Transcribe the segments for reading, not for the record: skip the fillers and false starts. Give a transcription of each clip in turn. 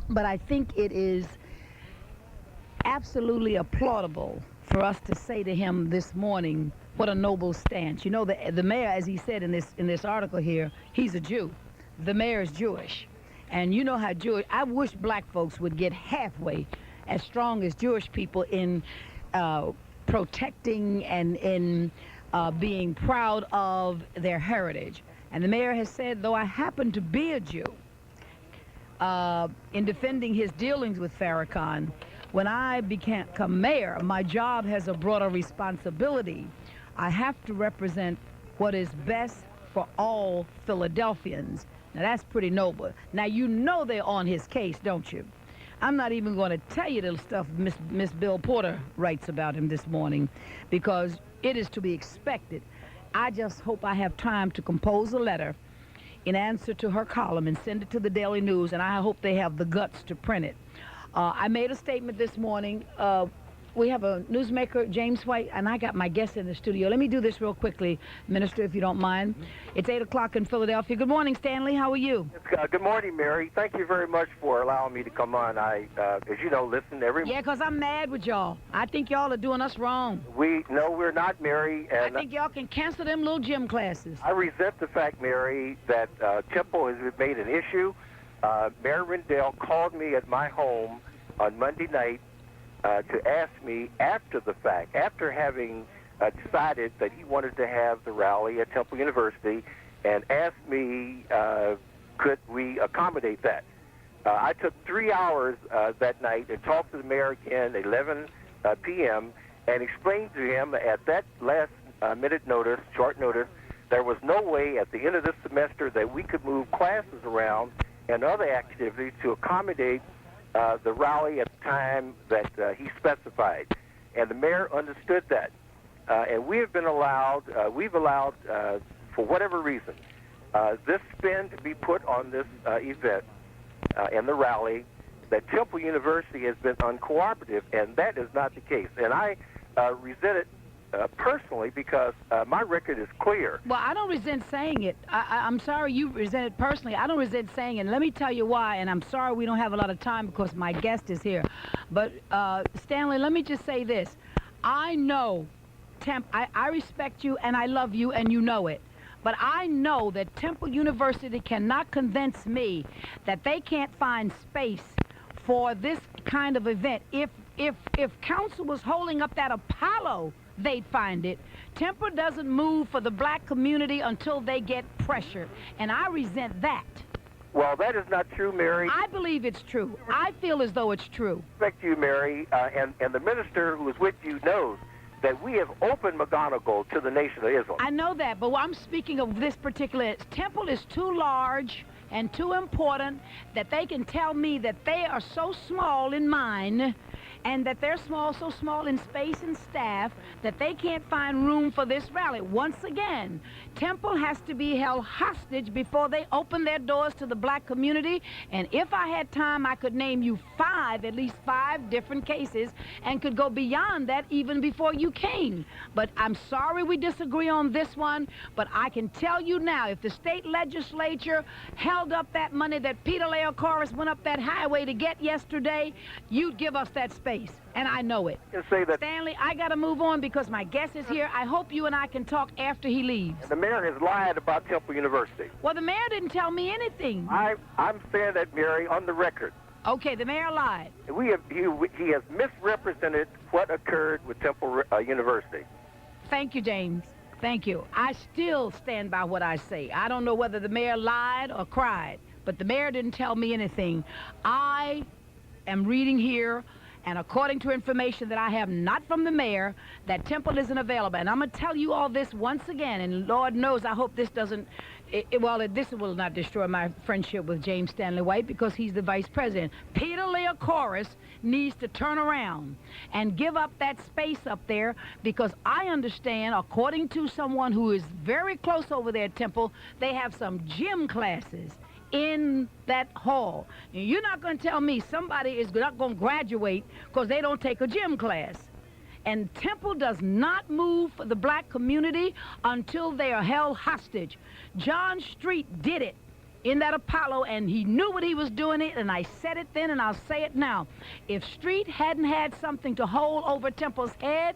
But I think it is absolutely applaudable for us to say to him this morning, what a noble stance. You know, the mayor, as he said in this article here, he's a Jew. The mayor is Jewish. And you know how Jewish, I wish black folks would get halfway as strong as Jewish people in protecting and in being proud of their heritage. And the mayor has said, though I happen to be a Jew, in defending his dealings with Farrakhan, when I become mayor, my job has a broader responsibility. I have to represent what is best for all Philadelphians. Now, that's pretty noble. Now, you know they're on his case, don't you? I'm not even going to tell you the stuff Miss Bill Porter writes about him this morning, because it is to be expected. I just hope I have time to compose a letter in answer to her column and send it to the Daily News, and I hope they have the guts to print it. I made a statement this morning. We have a newsmaker, James White, and I got my guest in the studio. Let me do this real quickly, Minister, if you don't mind. It's 8 o'clock in Philadelphia. Good morning, Stanley. How are you? Good morning, Mary. Thank you very much for allowing me to come on. I, as you know, listen every... Yeah, because I'm mad with y'all. I think y'all are doing us wrong. No, we're not, Mary. And I think y'all can cancel them little gym classes. I resent the fact, Mary, that Temple has made an issue. Mayor Rendell called me at my home on Monday night to ask me after the fact, after having decided that he wanted to have the rally at Temple University, and asked me could we accommodate that. I took 3 hours that night and talked to the mayor again at 11 p.m. and explained to him at that last minute notice, short notice, there was no way at the end of this semester that we could move classes around and other activities to accommodate the rally at the time that he specified. And the mayor understood that. And we have been allowed, for whatever reason, this spin to be put on this event and the rally, that Temple University has been uncooperative, and that is not the case. And I resent it personally, because my record is clear. Well, I don't resent saying it. I'm sorry you resent it personally. I don't resent saying it. And let me tell you why, and I'm sorry we don't have a lot of time because my guest is here. But, Stanley, let me just say this. I know, I respect you and I love you, and you know it. But I know that Temple University cannot convince me that they can't find space for this kind of event. If council was holding up that Apollo, they'd find it. Temple doesn't move for the black community until they get pressure, and I resent that. Well, that is not true, Mary. I believe it's true. I feel as though it's true. I respect you, Mary, and the minister who is with you knows that we have opened McGonigal to the Nation of Islam. I know that, but I'm speaking of this particular... Temple is too large and too important that they can tell me that they are so small in mind, and that they're so small in space and staff, that they can't find room for this rally. Once again, Temple has to be held hostage before they open their doors to the black community. And if I had time, I could name you at least five different cases, and could go beyond that even before you came. But I'm sorry we disagree on this one, but I can tell you now, if the state legislature held up that money that Peter Leocaris went up that highway to get yesterday, you'd give us that space. And I know it. Say that, Stanley, I got to move on because my guest is here. I hope you and I can talk after he leaves. the mayor has lied about Temple University. Well, the mayor didn't tell me anything. I'm saying that, Mary, on the record. Okay, the mayor lied. He has misrepresented what occurred with Temple University. Thank you, James. Thank you. I still stand by what I say. I don't know whether the mayor lied or cried, but the mayor didn't tell me anything. I am reading here, and according to information that I have not from the mayor, that Temple isn't available. And I'm going to tell you all this once again, and Lord knows I hope this doesn't, this will not destroy my friendship with James Stanley White, because he's the vice president. Peter Leocaris needs to turn around and give up that space up there, because I understand, according to someone who is very close over there at Temple, they have some gym classes in that hall. And you're not going to tell me somebody is not going to graduate because they don't take a gym class. And Temple does not move for the black community until they are held hostage. John Street did it in that Apollo, and he knew what he was doing it, and I said it then, and I'll say it now. If Street hadn't had something to hold over Temple's head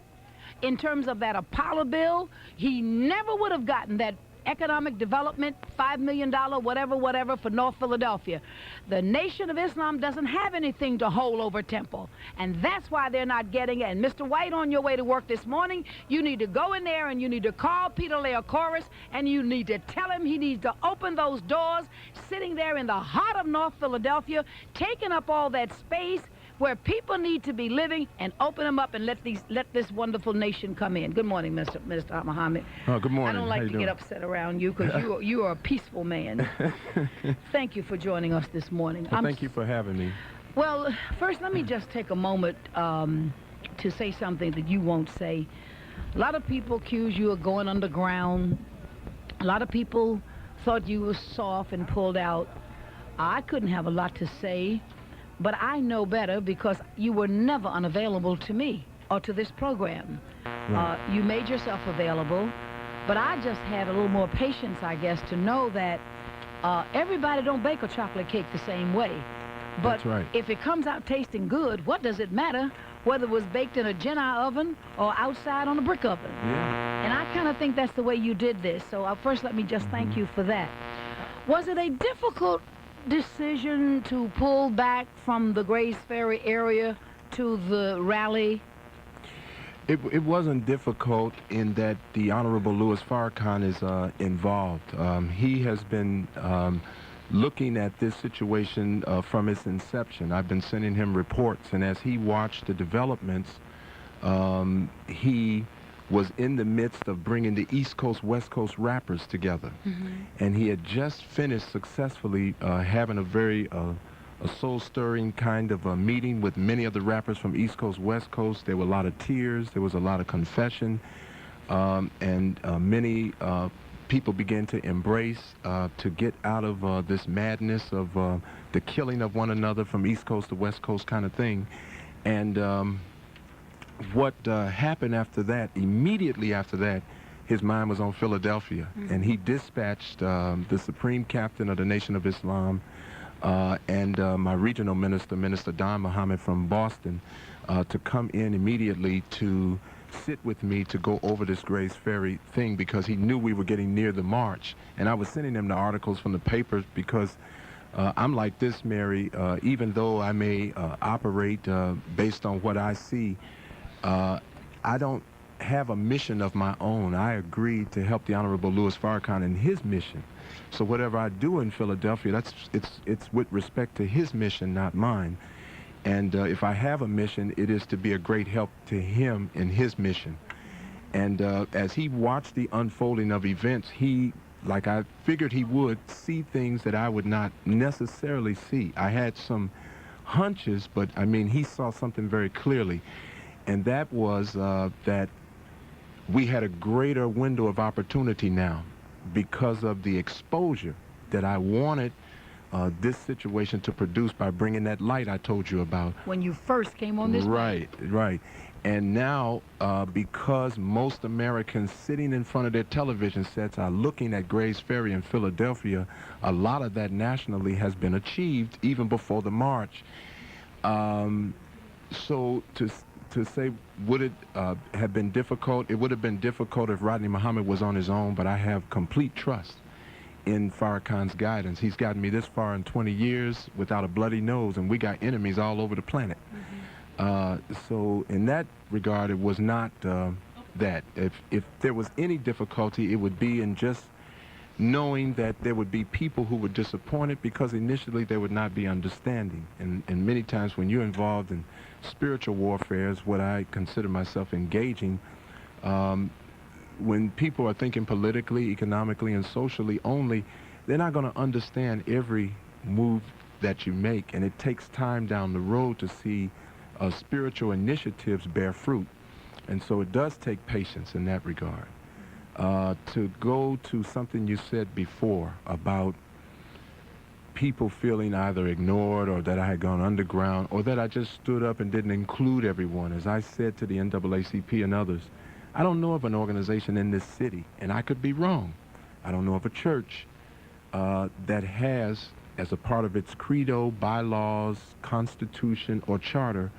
in terms of that Apollo bill, he never would have gotten that economic development, $5 million, whatever, for North Philadelphia. The Nation of Islam doesn't have anything to hold over Temple, and that's why they're not getting it. And Mr. White, on your way to work this morning, you need to go in there and you need to call Peter Leocoris, and you need to tell him he needs to open those doors, sitting there in the heart of North Philadelphia, taking up all that space where people need to be living, and open them up and let this wonderful nation come in. Good morning, Mr. Muhammad. Oh, good morning. I don't like to get upset around you because you are a peaceful man. Thank you for joining us this morning. Well, thank you for having me. Well, first, let me just take a moment to say something that you won't say. A lot of people accuse you of going underground. A lot of people thought you were soft and pulled out. I couldn't have a lot to say, but I know better because you were never unavailable to me or to this program. Right. You made yourself available, but I just had a little more patience, I guess, to know that everybody don't bake a chocolate cake the same way. But That's right. if it comes out tasting good, what does it matter whether it was baked in a Jenna oven or outside on a brick oven? Yeah. And I kind of think that's the way you did this. So first, let me just thank you for that. Was it a difficult decision to pull back from the Grays Ferry area to the rally? It wasn't difficult in that the Honorable Louis Farrakhan is involved. He has been looking at this situation from its inception. I've been sending him reports, and as he watched the developments, he was in the midst of bringing the East Coast, West Coast rappers together. And he had just finished successfully having a very a soul-stirring kind of a meeting with many of the rappers from East Coast, West Coast. There were a lot of tears, there was a lot of confession, and many people began to embrace to get out of this madness of the killing of one another from East Coast to West Coast kind of thing. And what happened after that, immediately after that, his mind was on Philadelphia, and he dispatched the Supreme Captain of the Nation of Islam and my regional minister, Minster Rodney Muhammad from Boston, to come in immediately to sit with me to go over this Grays Ferry thing, because he knew we were getting near the march. And I was sending him the articles from the papers because I'm like this, Mary, even though I may operate based on what I see, I don't have a mission of my own. I agreed to help the Honorable Louis Farrakhan in his mission. So whatever I do in Philadelphia, it's with respect to his mission, not mine. And if I have a mission, it is to be a great help to him in his mission. And as he watched the unfolding of events, he, like I figured he would, see things that I would not necessarily see. I had some hunches, but I mean, he saw something very clearly. And that was that we had a greater window of opportunity now because of the exposure that I wanted this situation to produce by bringing that light I told you about. When you first came on this Right, right. And now, because most Americans sitting in front of their television sets are looking at Grays Ferry in Philadelphia, a lot of that nationally has been achieved even before the march. So to say, would it have been difficult? It would have been difficult if Rodney Muhammad was on his own, but I have complete trust in Farrakhan's guidance. He's gotten me this far in 20 years without a bloody nose, and we got enemies all over the planet. So in that regard, it was not that. If there was any difficulty, it would be in just knowing that there would be people who were disappointed because initially there would not be understanding. And many times when you're involved in spiritual warfare, is what I consider myself engaging, when people are thinking politically, economically, and socially only, they're not going to understand every move that you make. And it takes time down the road to see spiritual initiatives bear fruit. And so it does take patience in that regard. To go to something you said before about people feeling either ignored or that I had gone underground or that I just stood up and didn't include everyone. As I said to the NAACP and others, I don't know of an organization in this city, and I could be wrong. I don't know of a church that has, as a part of its credo, bylaws, constitution, or charter,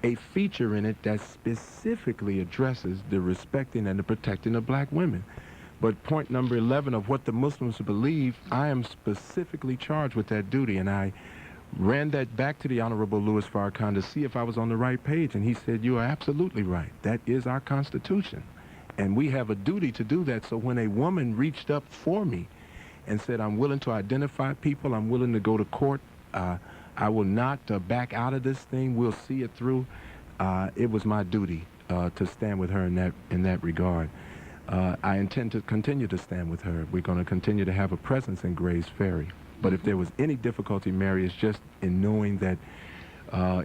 a feature in it that specifically addresses the respecting and the protecting of black women. But point number 11 of what the Muslims believe, I am specifically charged with that duty, and I ran that back to the Honorable Louis Farrakhan to see if I was on the right page, and he said, you are absolutely right. That is our Constitution, and we have a duty to do that. So when a woman reached up for me and said, I'm willing to identify people, I'm willing to go to court, I will not back out of this thing, we'll see it through, it was my duty to stand with her in that regard. I intend to continue to stand with her. We're going to continue to have a presence in Grays Ferry. But if there was any difficulty, Mary, it's just in knowing that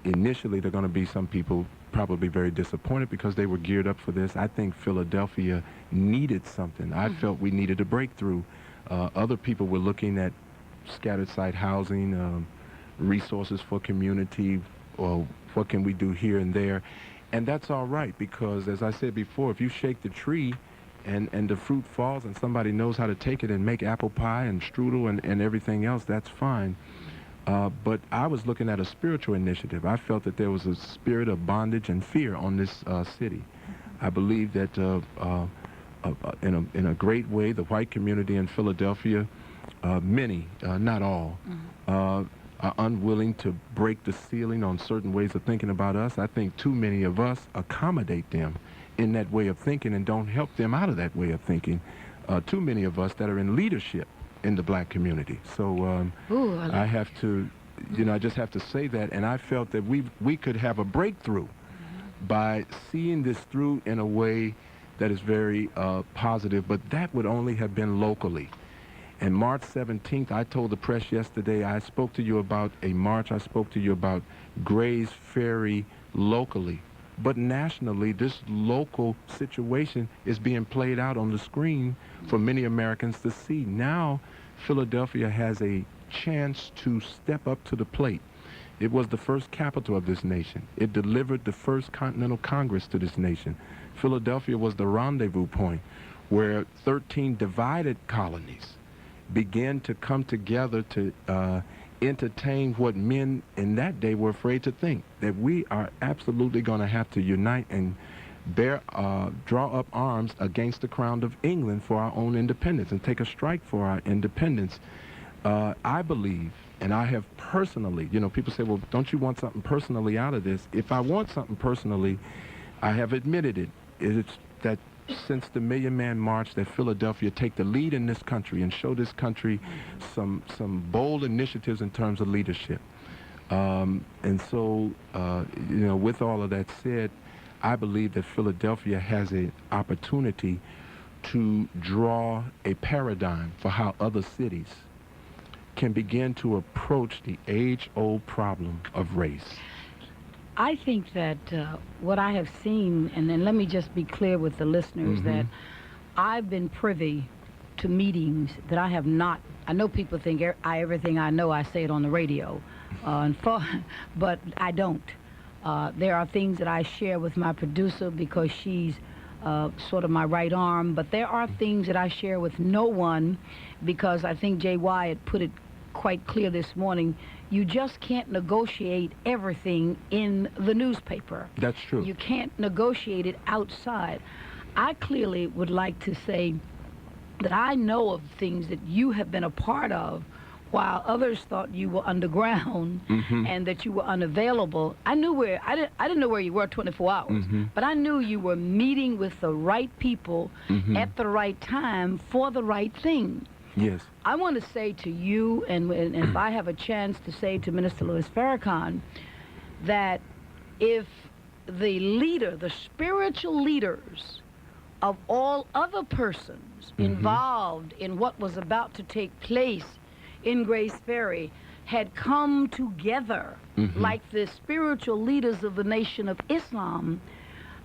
initially there are going to be some people probably very disappointed because they were geared up for this. I think Philadelphia needed something. I felt we needed a breakthrough. Other people were looking at scattered site housing, resources for community, or what can we do here and there. And that's all right, because as I said before, if you shake the tree and the fruit falls and somebody knows how to take it and make apple pie and strudel and everything else, that's fine. But I was looking at a spiritual initiative. I felt that there was a spirit of bondage and fear on this city. I believe that in a great way, the white community in Philadelphia, many, not all, are unwilling to break the ceiling on certain ways of thinking about us. I think too many of us accommodate them in that way of thinking and don't help them out of that way of thinking. Too many of us that are in leadership in the black community. So I have to, I just have to say that, and I felt that we could have a breakthrough by seeing this through in a way that is very positive, but that would only have been locally. And March 17th, I told the press yesterday, I spoke to you about a march, I spoke to you about Grays Ferry locally. But nationally, this local situation is being played out on the screen for many Americans to see. Now, Philadelphia has a chance to step up to the plate. It was the first capital of this nation. It delivered the first Continental Congress to this nation. Philadelphia was the rendezvous point where 13 divided colonies began to come together to entertain what men in that day were afraid to think, that we are absolutely going to have to unite and draw up arms against the crown of England for our own independence and take a strike for our independence. I believe, and I have personally, people say, well, don't you want something personally out of this? If I want something personally, I have admitted it. It's that since the Million Man March, that Philadelphia take the lead in this country and show this country some bold initiatives in terms of leadership. And so, with all of that said, I believe that Philadelphia has an opportunity to draw a paradigm for how other cities can begin to approach the age-old problem of race. I think that what I have seen, and then let me just be clear with the listeners, that I've been privy to meetings that I have not. I know people think everything I know, I say it on the radio, but I don't. There are things that I share with my producer because she's sort of my right arm, but there are things that I share with no one because I think Jay Wyatt put it quite clear this morning. You just can't negotiate everything in the newspaper. That's true. You can't negotiate it outside. I clearly would like to say that I know of things that you have been a part of while others thought you were underground and that you were unavailable. I didn't know where you were 24 hours, but I knew you were meeting with the right people at the right time for the right thing. Yes. I want to say to you, and if I have a chance to say to Minister Louis Farrakhan, that if the spiritual leaders of all other persons involved in what was about to take place in Grays Ferry had come together like the spiritual leaders of the Nation of Islam,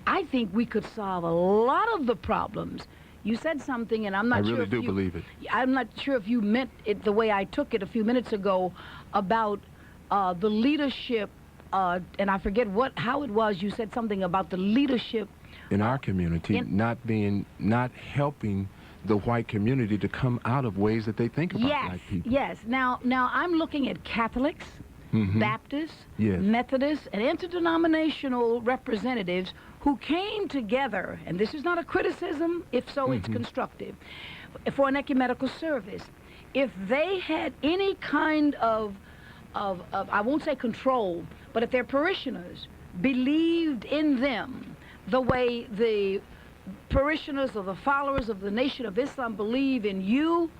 I think we could solve a lot of the problems. You said something, and I'm not sure. I really do believe it. I'm not sure if you meant it the way I took it a few minutes ago about the leadership, and I forget how it was. You said something about the leadership in our community not helping the white community to come out of ways that they think about Yes, black people. yes. Now I'm looking at Catholics, Baptists, Yes. Methodists, and interdenominational representatives who came together, and this is not a criticism, if so it's constructive, for an ecumenical service. If they had any kind of I won't say control, but if their parishioners believed in them the way the parishioners or the followers of the Nation of Islam believe in you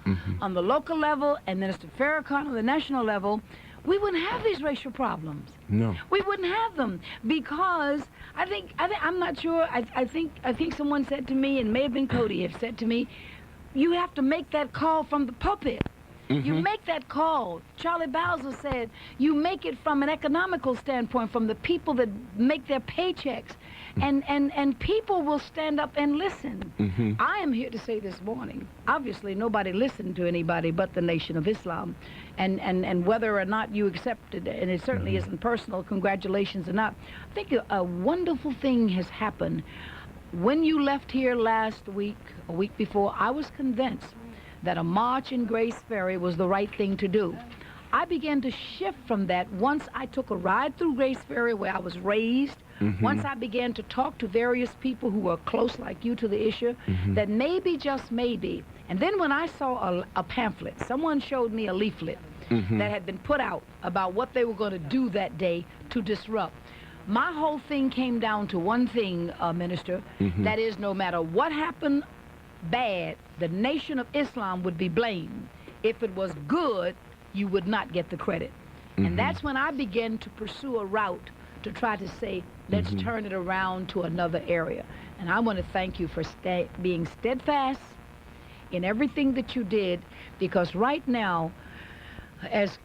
on the local level and Minister Farrakhan on the national level, we wouldn't have these racial problems. No. We wouldn't have them because I'm not sure. I think someone said to me, and may have been Cody, have said to me, you have to make that call from the pulpit. You make that call. Charlie Bowser said, you make it from an economical standpoint, from the people that make their paychecks. And people will stand up and listen. I am here to say this morning, obviously nobody listened to anybody but the Nation of Islam. And whether or not you accept it, and it certainly isn't personal, congratulations or not, I think a wonderful thing has happened. When you left here last week, a week before, I was convinced that a march in Grace Ferry was the right thing to do. I began to shift from that once I took a ride through Grace Ferry where I was raised, once I began to talk to various people who were close like you to the issue, that maybe, just maybe, and then when I saw a pamphlet, someone showed me a leaflet that had been put out about what they were going to do that day to disrupt. My whole thing came down to one thing, Minister, that is, no matter what happened bad, the Nation of Islam would be blamed. If it was good, you would not get the credit. And that's when I began to pursue a route to try to say, let's turn it around to another area. And I want to thank you for being steadfast in everything that you did, because right now, as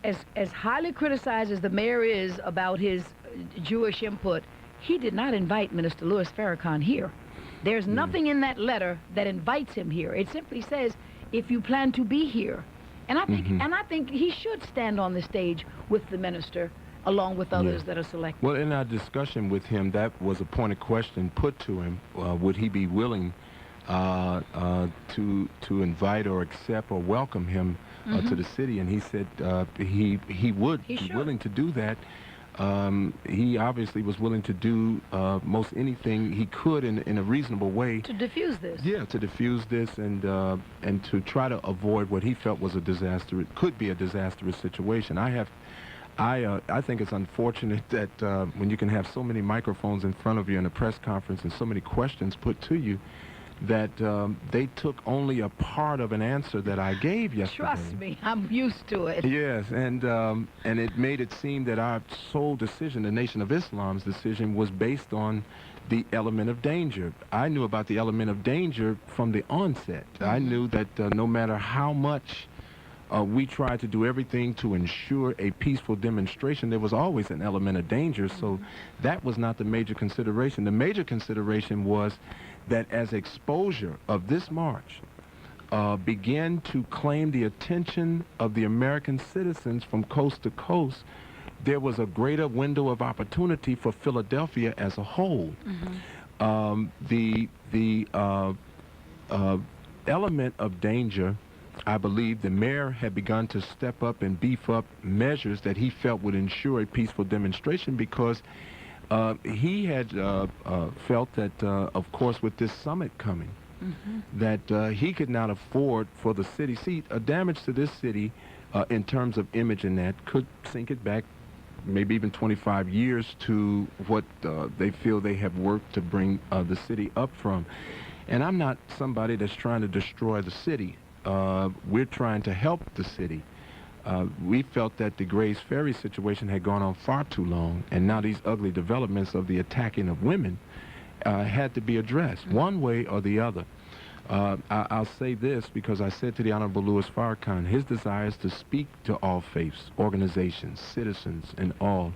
highly criticized as the mayor is about his Jewish input, he did not invite Minister Louis Farrakhan here. There's nothing in that letter that invites him here. It simply says, if you plan to be here. And I think he should stand on the stage with the minister, along with others that are selected. Well, in our discussion with him, that was a pointed question put to him. Would he be willing to invite or accept or welcome him to the city? And he said he would be willing to do that. He obviously was willing to do most anything he could in a reasonable way to diffuse this. Yeah, to diffuse this and to try to avoid what he felt was a disaster. It could be a disastrous situation. I think it's unfortunate that when you can have so many microphones in front of you in a press conference and so many questions put to you, that they took only a part of an answer that I gave yesterday. Trust me, I'm used to it. Yes, and it made it seem that our sole decision, the Nation of Islam's decision, was based on the element of danger. I knew about the element of danger from the onset. I knew that no matter how much we tried to do everything to ensure a peaceful demonstration, there was always an element of danger, so that was not the major consideration. The major consideration was that as exposure of this march began to claim the attention of the American citizens from coast to coast, there was a greater window of opportunity for Philadelphia as a whole. The element of danger, I believe the mayor had begun to step up and beef up measures that he felt would ensure a peaceful demonstration, because he had felt that, of course, with this summit coming, that he could not afford for the city. See, damage to this city in terms of image and that could sink it back maybe even 25 years to what they feel they have worked to bring the city up from. And I'm not somebody that's trying to destroy the city. We're trying to help the city. We felt that the Grace Ferry situation had gone on far too long, and now these ugly developments of the attacking of women had to be addressed one way or the other. I'll say this because I said to the Honorable Louis Farrakhan, his desire is to speak to all faiths, organizations, citizens, and all.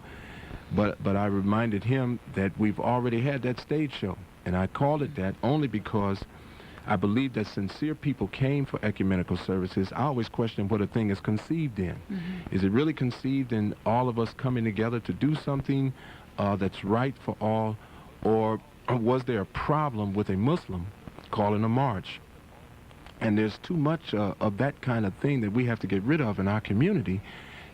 But I reminded him that we've already had that stage show, and I called it that only because I believe that sincere people came for ecumenical services. I always question what a thing is conceived in. Is it really conceived in all of us coming together to do something that's right for all, or was there a problem with a Muslim calling a march? And there's too much of that kind of thing that we have to get rid of in our community,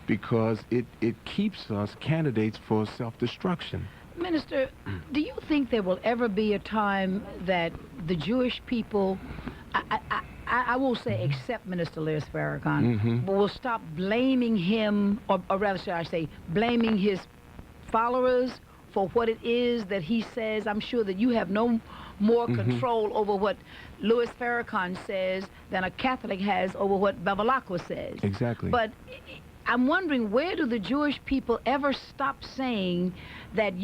because it keeps us candidates for self-destruction. Minister, do you think there will ever be a time that the Jewish people, I will say except Minister Louis Farrakhan, but will stop blaming him, or rather should I say, blaming his followers for what it is that he says? I'm sure that you have no more control over what Louis Farrakhan says than a Catholic has over what Bevilacqua says. Exactly. But I'm wondering, where do the Jewish people ever stop saying that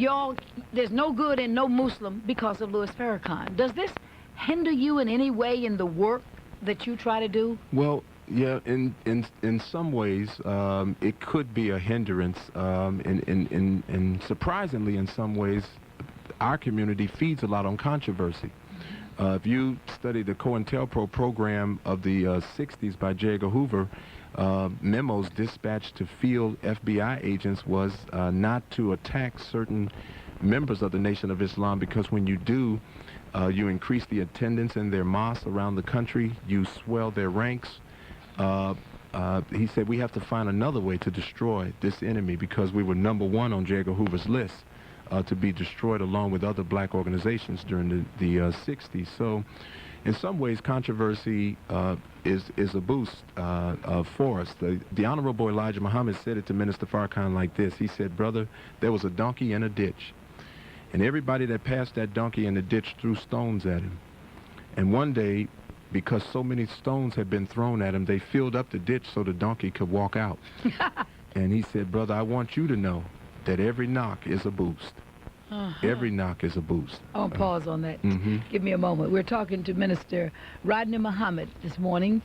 there's no good in no Muslim because of Louis Farrakhan? Does this hinder you in any way in the work that you try to do? Well, yeah, in some ways, it could be a hindrance, and surprisingly, in some ways, our community feeds a lot on controversy. If you study the COINTELPRO program of the 60s by J. Edgar Hoover, memos dispatched to field FBI agents was not to attack certain members of the Nation of Islam, because when you do, you increase the attendance in their mosques around the country, you swell their ranks. He said we have to find another way to destroy this enemy, because we were #1 on J. Edgar Hoover's list to be destroyed along with other black organizations during the 60s. So in some ways, controversy is a boost for us. The Honorable Elijah Muhammad said it to Minister Farrakhan like this. He said, "Brother, there was a donkey in a ditch, and everybody that passed that donkey in the ditch threw stones at him. And one day, because so many stones had been thrown at him, they filled up the ditch so the donkey could walk out." And he said, "Brother, I want you to know that every knock is a boost." Every knock is a boost. I'll pause on that. Give me a moment. We're talking to Minister Rodney Muhammad this morning.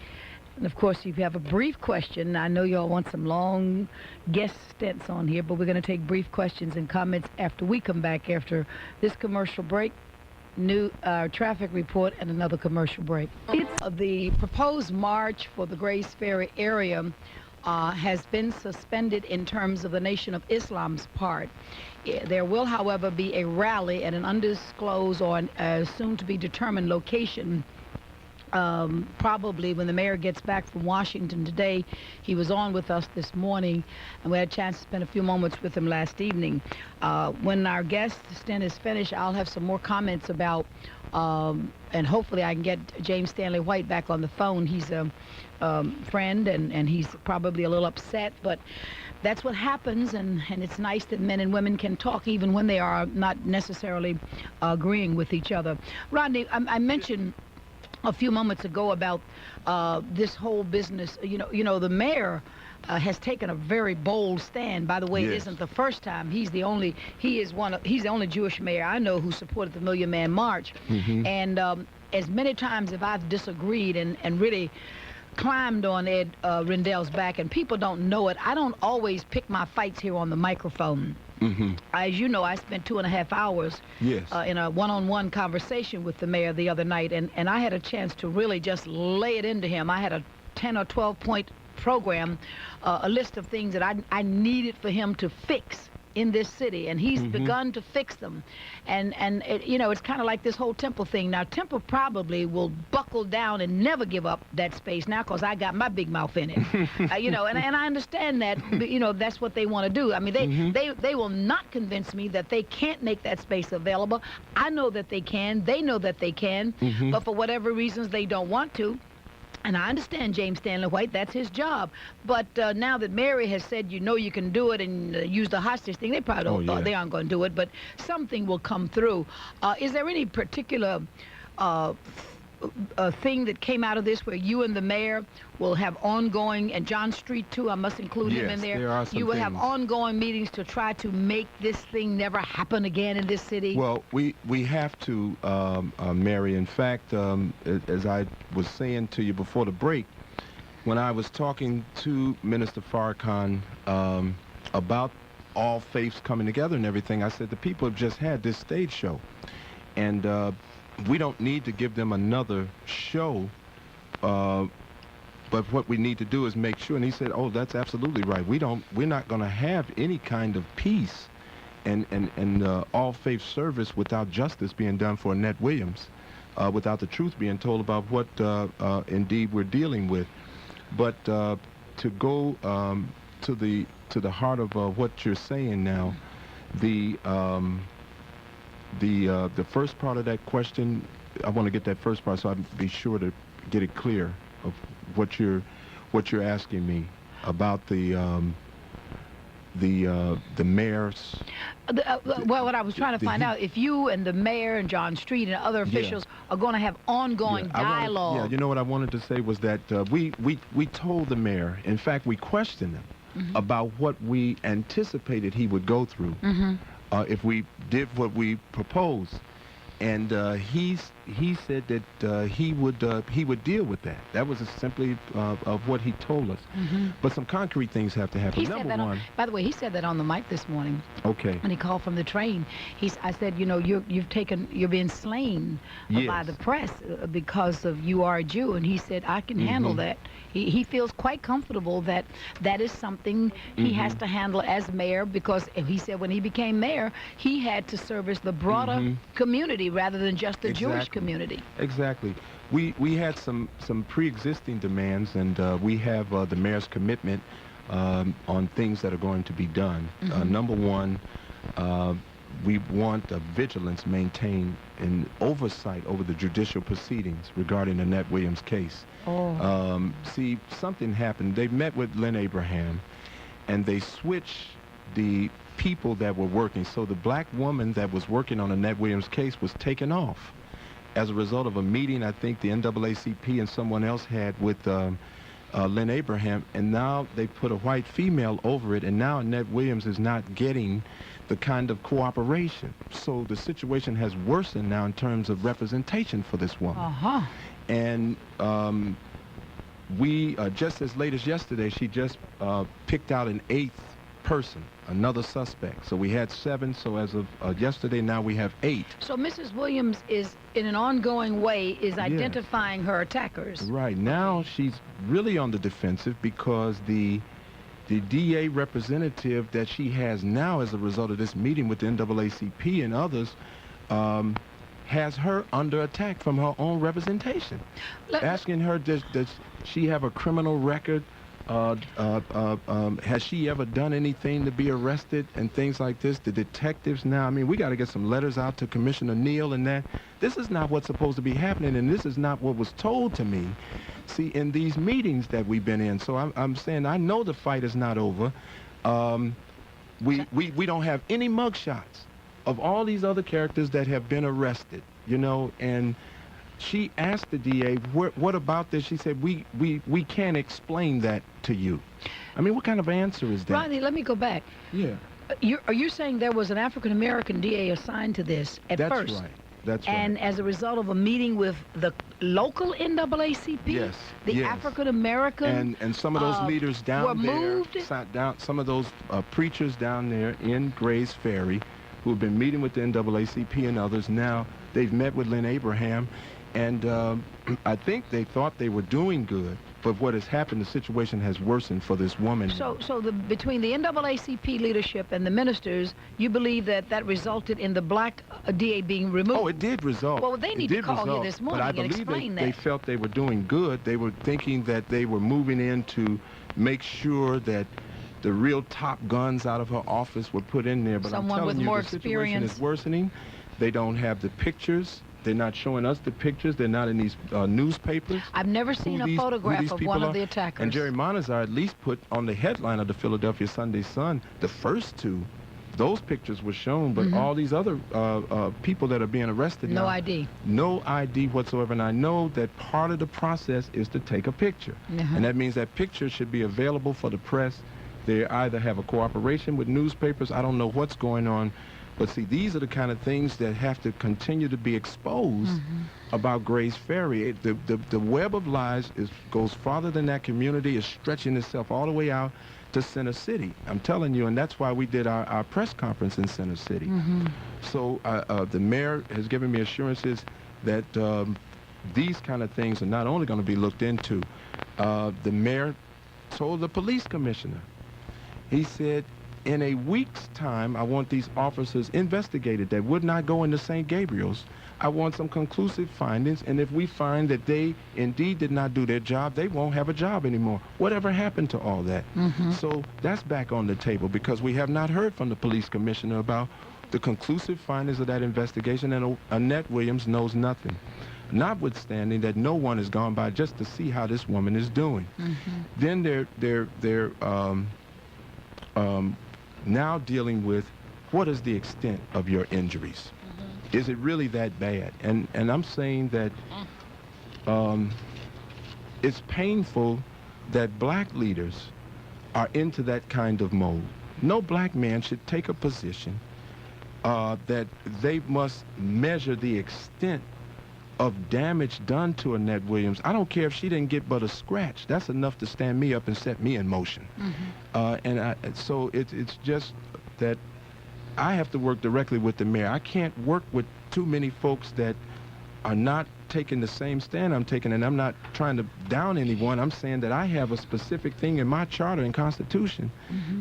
And of course, if you have a brief question, I know y'all want some long guest stints on here, but we're going to take brief questions and comments after we come back after this commercial break, new traffic report, and another commercial break. It's the proposed march for the Grace Ferry area has been suspended in terms of the Nation of Islam's part. There will, however, be a rally at an undisclosed or soon-to-be-determined location, probably when the mayor gets back from Washington today. He was on with us this morning, and we had a chance to spend a few moments with him last evening. When our guest stint is finished, I'll have some more comments about, and hopefully I can get James Stanley White back on the phone. He's a friend, and he's probably a little upset, but that's what happens, and it's nice that men and women can talk even when they are not necessarily agreeing with each other. Rodney, I mentioned a few moments ago about this whole business. You know, the mayor has taken a very bold stand. By the way, It isn't the first time. He's the only Jewish mayor I know who supported the Million Man March. And as many times as I've disagreed and really climbed on Ed Rendell's back, and people don't know it, I don't always pick my fights here on the microphone. As you know, I spent 2.5 hours in a one-on-one conversation with the mayor the other night, and I had a chance to really just lay it into him. I had a 10 or 12 point program, a list of things that I needed for him to fix in this city, and he's begun to fix them. And it's kind of like this whole Temple thing. Now, Temple probably will buckle down and never give up that space now, because I got my big mouth in it. And I understand that, that's what they want to do. I mean, they will not convince me that they can't make that space available. I know that they can. They know that they can. But for whatever reasons, they don't want to. And I understand James Stanley White, that's his job. But now that Mary has said, you can do it and use the hostage thing, they probably don't, they aren't going to do it, but something will come through. Is there any particular thing that came out of this where you and the mayor will have ongoing, and John Street too, I must include him in there. There are some You will things. have ongoing meetings to try to make this thing never happen again in this city? Well, we have to, Mary. In fact, as I was saying to you before the break, when I was talking to Minister Farrakhan about all faiths coming together and everything, I said the people have just had this stage show, and we don't need to give them another show, but what we need to do is make sure. And he said, "Oh, that's absolutely right. We're not going to have any kind of peace and all faith service without justice being done for Annette Williams. without the truth being told about what indeed we're dealing with. But to go to the heart of what you're saying now, the first part of that question, I want to get that first part so I can be sure to get it clear of what you're asking me about the mayor's. Well, what I was trying to find out, if you and the mayor and John Street and other officials are going to have ongoing dialogue. Yeah, you know what I wanted to say was that we told the mayor, in fact, we questioned him about what we anticipated he would go through if we did what we proposed. And he said that he would deal with that. That was simply of what he told us. But some concrete things have to happen. He said that by the way, he said that on the mic this morning. Okay. When he called from the train, I said, you know, you're being slain by the press because of you are a Jew, and he said I can handle that. He feels quite comfortable that is something he has to handle as mayor, because he said when he became mayor, he had to service the broader community rather than just the Jewish community. Exactly. We had some pre-existing demands, and we have the mayor's commitment on things that are going to be done. Number one, we want a vigilance maintained and oversight over the judicial proceedings regarding the Annette Williams case. See, something happened. They met with Lynn Abraham, and they switched the people that were working. So the black woman that was working on the Annette Williams case was taken off as a result of a meeting I think the NAACP and someone else had with Lynn Abraham, and now they put a white female over it, and now Annette Williams is not getting the kind of cooperation. So the situation has worsened now in terms of representation for this woman. And we, just as late as yesterday, she just picked out an 8th person, another suspect. So we had 7, so as of yesterday, now we have 8. So Mrs. Williams is, in an ongoing way, identifying her attackers. Right. Now she's really on the defensive because the DA representative that she has now as a result of this meeting with the NAACP and others has her under attack from her own representation. Asking her, does she have a criminal record? Has she ever done anything to be arrested and things like this? The detectives now, I mean, we got to get some letters out to Commissioner Neal and that. This is not what's supposed to be happening, and this is not what was told to me, see, in these meetings that we've been in. So I'm saying I know the fight is not over. We don't have any mugshots of all these other characters that have been arrested, you know, and she asked the DA, what about this? She said, we can't explain that to you. I mean, what kind of answer is that? Rodney, let me go back. Yeah. Are you saying there was an African-American DA assigned to this at first? That's right. That's right. And as a result of a meeting with the local NAACP? Yes. The African-American? And some of those leaders down there, moved? some of those preachers down there in Grays Ferry who have been meeting with the NAACP and others, now they've met with Lynn Abraham. And I think they thought they were doing good, but what has happened, the situation has worsened for this woman. So between the NAACP leadership and the ministers, you believe that resulted in the black DA being removed? Oh, it did result. Well, they need to call you this morning and explain that. They felt they were doing good. They were thinking that they were moving in to make sure that the real top guns out of her office were put in there. But someone I'm telling with you, more the situation experience is worsening. They don't have the pictures. They're not showing us the pictures. They're not in these newspapers. I've never seen a photograph of one of the attackers. And Jerry Monazar at least put on the headline of the Philadelphia Sunday Sun, the first 2, those pictures were shown, but all these other people that are being arrested now. No ID. No ID whatsoever. And I know that part of the process is to take a picture. And that means that picture should be available for the press. They either have a cooperation with newspapers. I don't know what's going on. But see, these are the kind of things that have to continue to be exposed about Grays Ferry. The web of lies goes farther than that community, is stretching itself all the way out to Center City. I'm telling you, and that's why we did our press conference in Center City. So the mayor has given me assurances that these kind of things are not only going to be looked into. The mayor told the police commissioner, he said, in a week's time, I want these officers investigated that would not go into St. Gabriel's I want some conclusive findings, and if we find that they indeed did not do their job, they won't have a job anymore. Whatever happened to all that? So that's back on the table, because we have not heard from the police commissioner about the conclusive findings of that investigation, and Annette Williams knows nothing, notwithstanding that no one has gone by just to see how this woman is doing. Then they're now dealing with, what is the extent of your injuries? Is it really that bad? And I'm saying that it's painful that black leaders are into that kind of mode. No black man should take a position that they must measure the extent of damage done to Annette Williams. I don't care if she didn't get but a scratch. That's enough to stand me up and set me in motion. So it's just that I have to work directly with the mayor. I can't work with too many folks that are not taking the same stand I'm taking, and I'm not trying to down anyone. I'm saying that I have a specific thing in my charter and constitution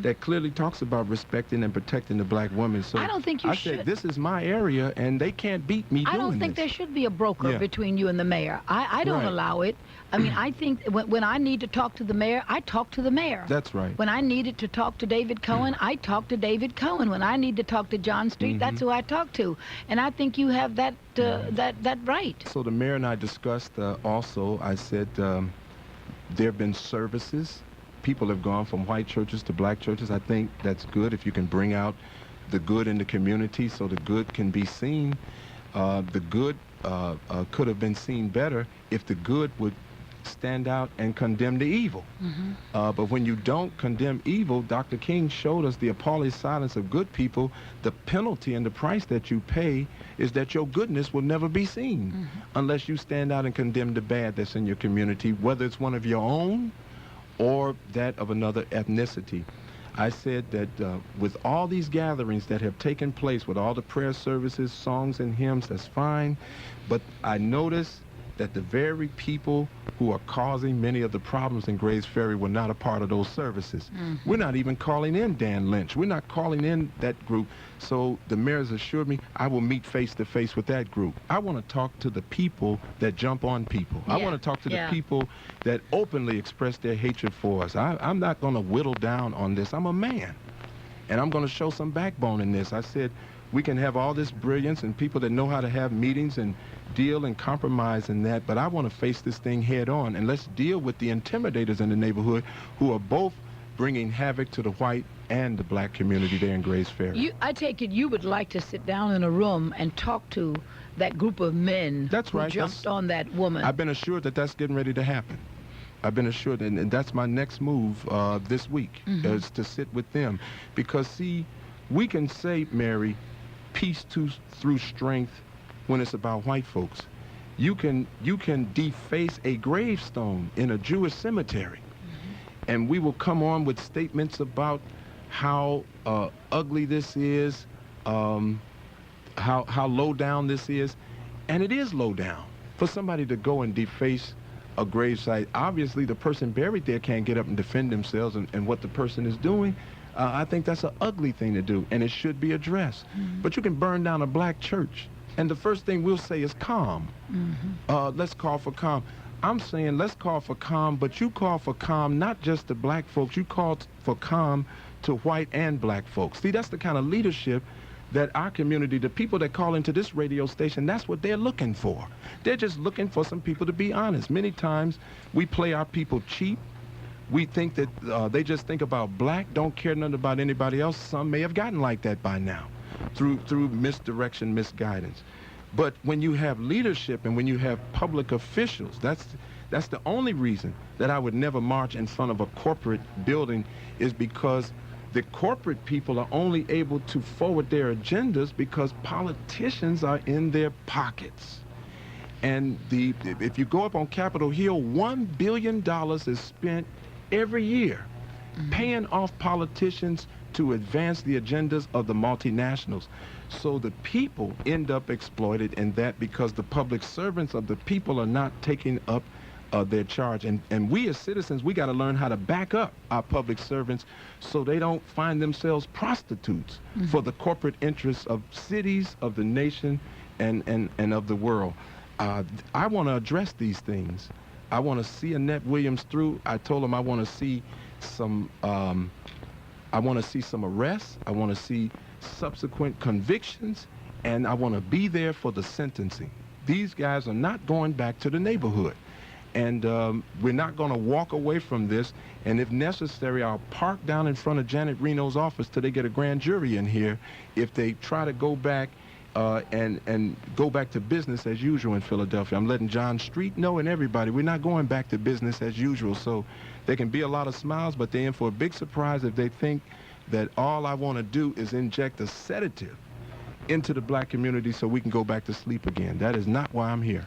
that clearly talks about respecting and protecting the black woman. So I don't think you should. I said, this is my area, and they can't beat me doing I don't think this. there should be a broker between you and the mayor. I don't allow it. I mean, I think when I need to talk to the mayor, I talk to the mayor. That's right. When I needed to talk to David Cohen, I talk to David Cohen. When I need to talk to John Street, that's who I talk to. And I think you have that that right. So the mayor and I discussed also, I said there have been services. People have gone from white churches to black churches. I think that's good if you can bring out the good in the community so the good can be seen. The good could have been seen better if the good would stand out and condemn the evil. But when you don't condemn evil, Dr. King showed us the appalling silence of good people. The penalty and the price that you pay is that your goodness will never be seen unless you stand out and condemn the bad that's in your community, whether it's one of your own or that of another ethnicity. I said that with all these gatherings that have taken place, with all the prayer services, songs and hymns, that's fine. But I noticed that the very people who are causing many of the problems in Grays Ferry were not a part of those services. We're not even calling in Dan Lynch. We're not calling in that group. So the mayor's assured me I will meet face to face with that group. I want to talk to the people that jump on people. I want to talk to the people that openly express their hatred for us. I'm not going to whittle down on this. I'm a man, and I'm going to show some backbone in this. I said, we can have all this brilliance and people that know how to have meetings and deal and compromise in that, but I want to face this thing head on, and let's deal with the intimidators in the neighborhood who are both bringing havoc to the white and the black community there in Grays Ferry. I take it you would like to sit down in a room and talk to that group of men who jumped on that woman. I've been assured that that's getting ready to happen. I've been assured, and that's my next move this week, is to sit with them. Because, see, we can say, Mary, peace through strength when it's about white folks. You can deface a gravestone in a Jewish cemetery, and we will come on with statements about how ugly this is, how low down this is, and it is low down for somebody to go and deface a gravesite. Obviously, the person buried there can't get up and defend themselves and what the person is doing. I think that's an ugly thing to do, and it should be addressed. But you can burn down a black church, and the first thing we'll say is calm. Let's call for calm. I'm saying let's call for calm, but you call for calm not just to black folks. You call for calm to white and black folks. See, that's the kind of leadership that our community, the people that call into this radio station, that's what they're looking for. They're just looking for some people to be honest. Many times we play our people cheap. We think that they just think about black, don't care nothing about anybody else. Some may have gotten like that by now through misdirection, misguidance. But when you have leadership and when you have public officials, that's the only reason that I would never march in front of a corporate building, is because the corporate people are only able to forward their agendas because politicians are in their pockets. And if you go up on Capitol Hill, $1 billion is spent every year paying off politicians to advance the agendas of the multinationals. So the people end up exploited in that because the public servants of the people are not taking up their charge. And we as citizens, we got to learn how to back up our public servants so they don't find themselves prostitutes for the corporate interests of cities, of the nation, and of the world. I want to address these things. I want to see Annette Williams through. I told him I want to see some arrests. I want to see subsequent convictions, and I want to be there for the sentencing. These guys are not going back to the neighborhood. And we're not going to walk away from this. And if necessary, I'll park down in front of Janet Reno's office till they get a grand jury in here if they try to go back and go back to business as usual in Philadelphia. I'm letting John Street know and everybody, we're not going back to business as usual. So there can be a lot of smiles, but they're in for a big surprise if they think that all I want to do is inject a sedative into the black community so we can go back to sleep again. That is not why I'm here.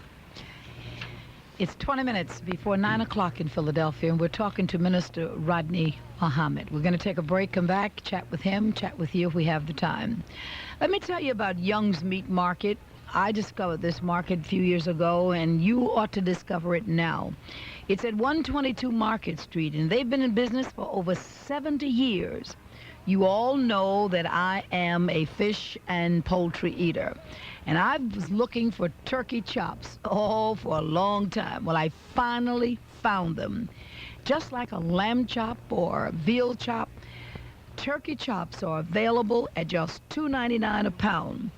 It's 20 minutes before 9 o'clock in Philadelphia, and we're talking to Minster Rodney Muhammad. We're going to take a break, come back, chat with him, chat with you if we have the time. Let me tell you about Young's Meat Market. I discovered this market a few years ago, and you ought to discover it now. It's at 122 Market Street, and they've been in business for over 70 years. You all know that I am a fish and poultry eater, and I was looking for turkey chops for a long time. Well, I finally found them. Just like a lamb chop or a veal chop, turkey chops are available at just $2.99 a pound.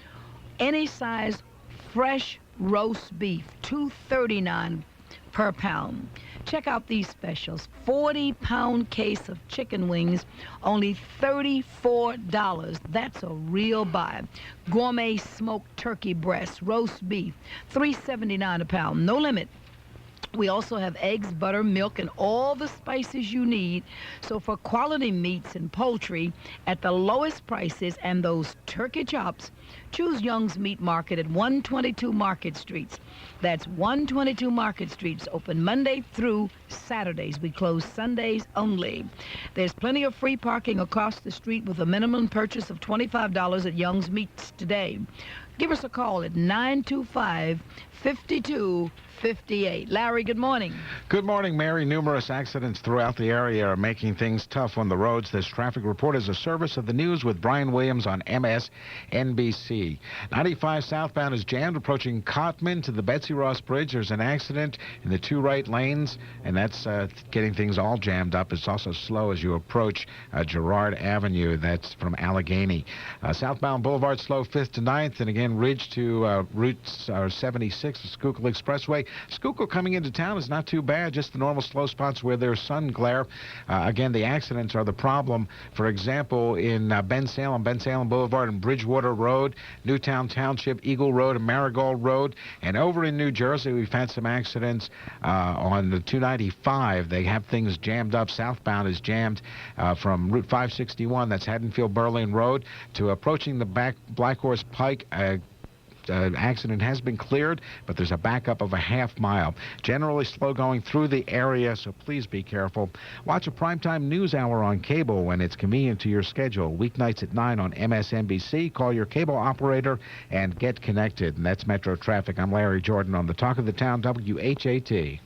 Any size fresh roast beef, $2.39 per pound. Check out these specials. 40-pound case of chicken wings, only $34. That's a real buy. Gourmet smoked turkey breast, roast beef, $3.79 a pound. No limit. We also have eggs, butter, milk, and all the spices you need. So for quality meats and poultry at the lowest prices and those turkey chops, choose Young's Meat Market at 122 Market Streets. That's 122 Market Streets, open Monday through Saturdays. We close Sundays only. There's plenty of free parking across the street with a minimum purchase of $25 at Young's Meats today. Give us a call at 925-5258. Larry, good morning. Good morning, Mary. Numerous accidents throughout the area are making things tough on the roads. This traffic report is a service of the news with Brian Williams on MSNBC. 95 southbound is jammed approaching Cotman to the Betsy Ross Bridge. There's an accident in the two right lanes, and that's getting things all jammed up. It's also slow as you approach Girard Avenue. That's from Allegheny. Southbound Boulevard slow 5th to 9th, and again Ridge to Route 76, the Schuylkill Expressway. Schuylkill coming into town is not too bad, just the normal slow spots where there's sun glare. Again, the accidents are the problem. For example, in Ben Salem Boulevard and Bridgewater Road, Newtown Township, Eagle Road, and Marigold Road. And over in New Jersey, we've had some accidents on the 295. They have things jammed up. Southbound is jammed from Route 561, that's Haddonfield Berlin Road, to approaching the Black Horse Pike. Accident has been cleared, but there's a backup of a half mile. Generally slow going through the area, so please be careful. Watch a primetime news hour on cable when it's convenient to your schedule. Weeknights at 9 on MSNBC. Call your cable operator and get connected. And that's Metro Traffic. I'm Larry Jordan on the Talk of the Town, WHAT.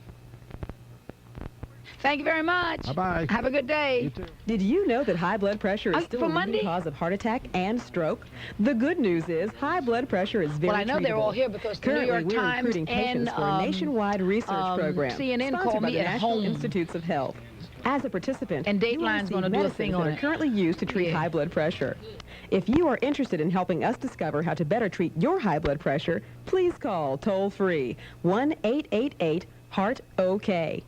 Thank you very much. Bye-bye. Have a good day. You too. Did you know that high blood pressure is still a Monday? leading cause of heart attack and stroke? The good news is high blood pressure is very Well, I know they're treatable. all here because the New Currently, York we're Times recruiting patients and for a nationwide research program CNN sponsored called by me the at National home. Institutes of Health. As a participant, And you will Dateline's receive gonna do a medicines thing that on are it. currently used to treat Yeah. high blood pressure. If you are interested in helping us discover how to better treat your high blood pressure, please call toll-free 1-888-HEART-OK.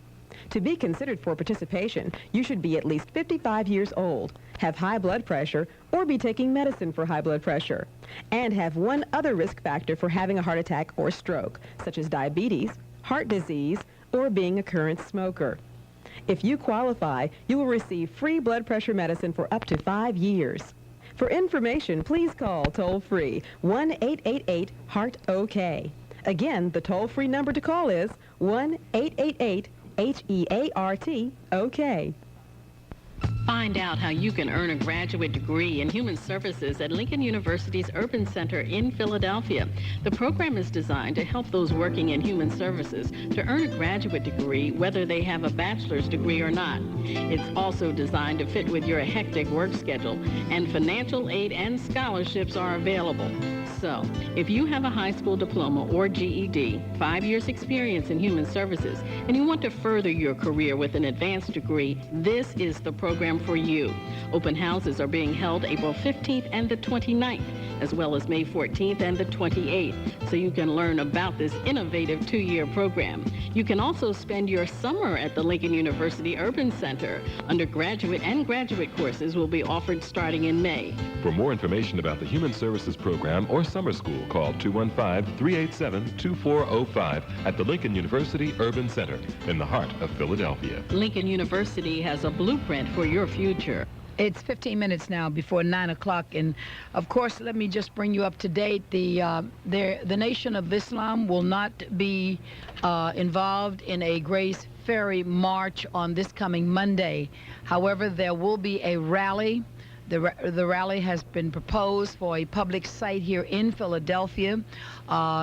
To be considered for participation, you should be at least 55 years old, have high blood pressure, or be taking medicine for high blood pressure, and have one other risk factor for having a heart attack or stroke, such as diabetes, heart disease, or being a current smoker. If you qualify, you will receive free blood pressure medicine for up to 5 years. For information, please call toll-free 1-888-HEART-OK. Again, the toll-free number to call is 1-888-HEART-OK. Find out how you can earn a graduate degree in human services at Lincoln University's Urban Center in Philadelphia. The program is designed to help those working in human services to earn a graduate degree whether they have a bachelor's degree or not. It's also designed to fit with your hectic work schedule, and financial aid and scholarships are available. So, if you have a high school diploma or GED, 5 years experience in human services, and you want to further your career with an advanced degree, this is the program for you. Open houses are being held April 15th and the 29th, as well as May 14th and the 28th, so you can learn about this innovative 2-year program. You can also spend your summer at the Lincoln University Urban Center. Undergraduate and graduate courses will be offered starting in May. For more information about the Human Services Program or summer school, call 215-387-2405 at the Lincoln University Urban Center in the heart of Philadelphia. Lincoln University has a blueprint for your future. It's 15 minutes now before 9 o'clock, and of course, let me just bring you up to date. The Nation of Islam will not be involved in a Grace Ferry March on this coming Monday. However, there will be a rally. The rally has been proposed for a public site here in Philadelphia.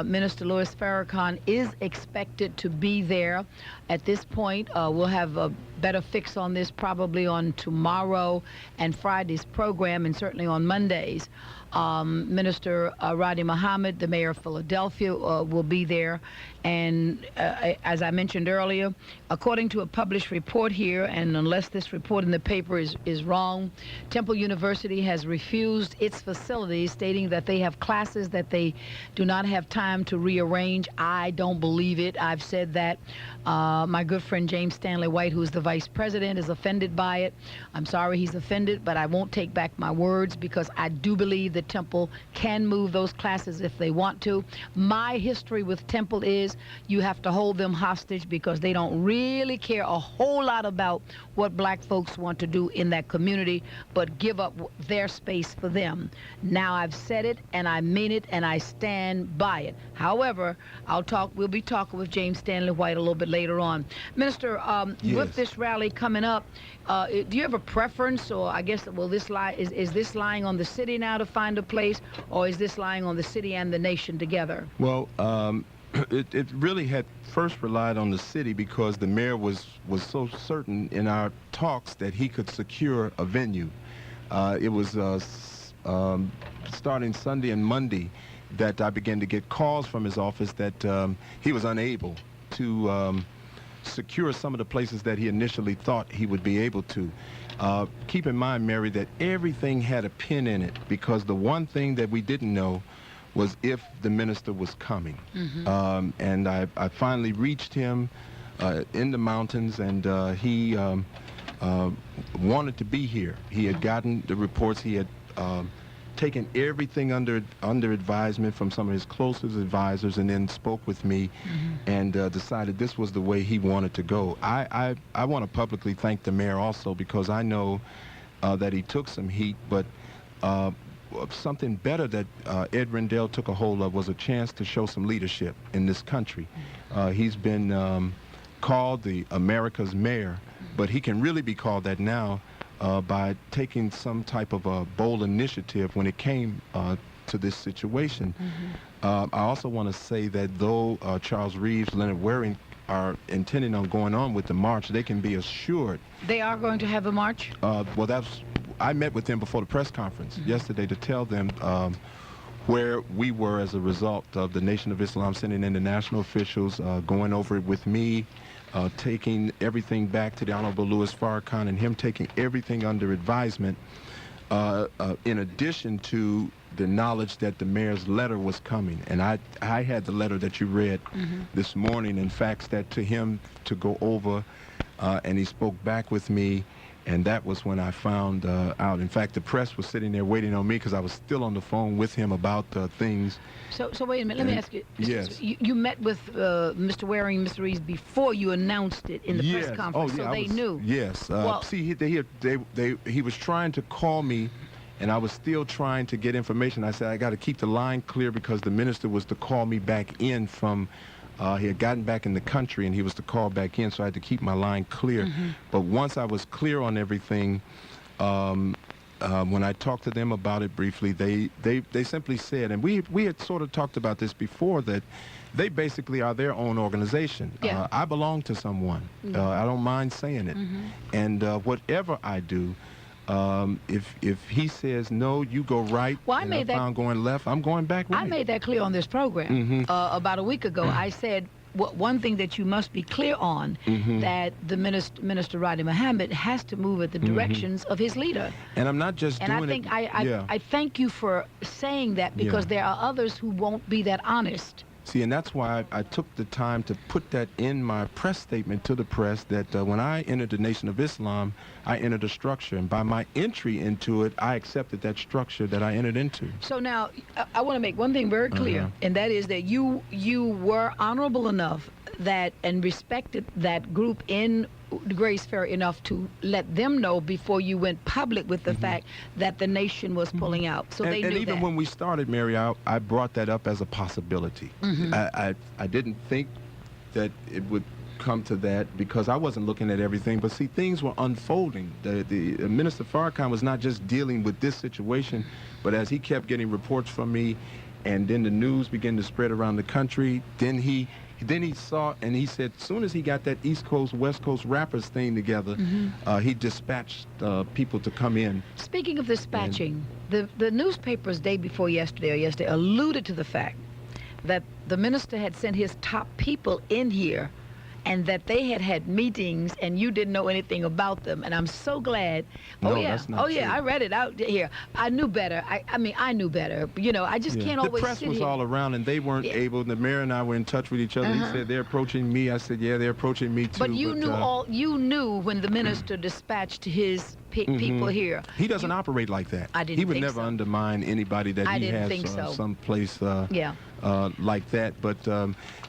Minister Louis Farrakhan is expected to be there. At this point, we'll have a better fix on this probably on tomorrow and Friday's program, and certainly on Mondays. Minister Rodney Muhammad, the mayor of Philadelphia, will be there. And as I mentioned earlier, according to a published report here, and unless this report in the paper is wrong, Temple University has refused its facilities, stating that they have classes that they do not have time to rearrange. I don't believe it. I've said that. My good friend James Stanley White, who's the vice president, is offended by it. I'm sorry he's offended, but I won't take back my words, because I do believe that Temple can move those classes if they want to. My history with Temple is you have to hold them hostage, because they don't really care a whole lot about what black folks want to do in that community, but give up their space for them. Now, I've said it, and I mean it, and I stand by it. However, we'll be talking with James Stanley White a little bit later on. Minister, Yes. with this rally coming up, do you have a preference, or I guess, will this is this lying on the city now to find a place, or is this lying on the city and the nation together? Well, it really had first relied on the city, because the mayor was so certain in our talks that he could secure a venue. It was starting Sunday and Monday that I began to get calls from his office that he was unable to secure some of the places that he initially thought he would be able to. Keep in mind, Mary, that everything had a pin in it, because the one thing that we didn't know was if the minister was coming. Mm-hmm. And I finally reached him in the mountains, and he wanted to be here. He had gotten the reports. He had taken everything under advisement from some of his closest advisors, and then spoke with me, and decided this was the way he wanted to go. I want to publicly thank the mayor also, because I know that he took some heat, but something better that Ed Rendell took a hold of was a chance to show some leadership in this country. He's been called the America's mayor, but he can really be called that now by taking some type of a bold initiative when it came to this situation. I also want to say that though Charles Reeves, Leonard Waring are intending on going on with the march, they can be assured. They are going to have a march? Well, I met with them before the press conference yesterday to tell them where we were as a result of the Nation of Islam sending international officials, going over it with me, taking everything back to the Honorable Louis Farrakhan, and him taking everything under advisement, in addition to the knowledge that the mayor's letter was coming. And I had the letter that you read this morning and faxed that to him to go over, and he spoke back with me. And that was when I found out. In fact, the press was sitting there waiting on me, because I was still on the phone with him about things. So wait a minute. Let me ask you. Yes. You met with Mr. Waring and Mr. Reeves before you announced it in the press conference, oh, yeah, so they knew. Yes. Well, see, he was trying to call me, and I was still trying to get information. I said, I got to keep the line clear, because the minister was to call me back in from... he had gotten back in the country, and he was to call back in, so I had to keep my line clear. But once I was clear on everything, when I talked to them about it briefly, they simply said, and we had sort of talked about this before, that they basically are their own organization. Yeah. I belong to someone. I don't mind saying it. And whatever I do, If he says no, you go right, Well, I and made if that- I'm going left, I'm going back right. I made that clear on this program about a week ago. I said one thing that you must be clear on, that the Minister Rodney Muhammad has to move at the directions of his leader. And I'm not just And doing I think it. I thank you for saying that, because there are others who won't be that honest. See, and that's why I took the time to put that in my press statement to the press, that when I entered the Nation of Islam, I entered a structure, and by my entry into it, I accepted that structure that I entered into. So now, I want to make one thing very clear, and that is that you were honorable enough that and respected that group in Grace Ferry enough to let them know before you went public with the fact that the nation was pulling out. So they knew and even that. when we started, Mary, I brought that up as a possibility. I didn't think that it would come to that, because I wasn't looking at everything. But see, things were unfolding. The Minister Farrakhan was not just dealing with this situation, but as he kept getting reports from me, and then the news began to spread around the country, then he saw, and he said, as soon as he got that East Coast, West Coast rappers thing together, he dispatched people to come in. Speaking of dispatching, the newspapers day before yesterday or yesterday alluded to the fact that the minister had sent his top people in here, and that they had had meetings and you didn't know anything about them. And I'm so glad. No, oh yeah, that's not true. I read it out here. I knew better. I mean, I knew better. You know, I just can't the always press sit was here. all around, and they weren't able. The mayor and I were in touch with each other. He said, they're approaching me. I said, yeah, they're approaching me too. But you knew when the minister dispatched his people here. He doesn't operate like that. I didn't He would think never so. undermine anybody that I he didn't has think so. someplace like that. But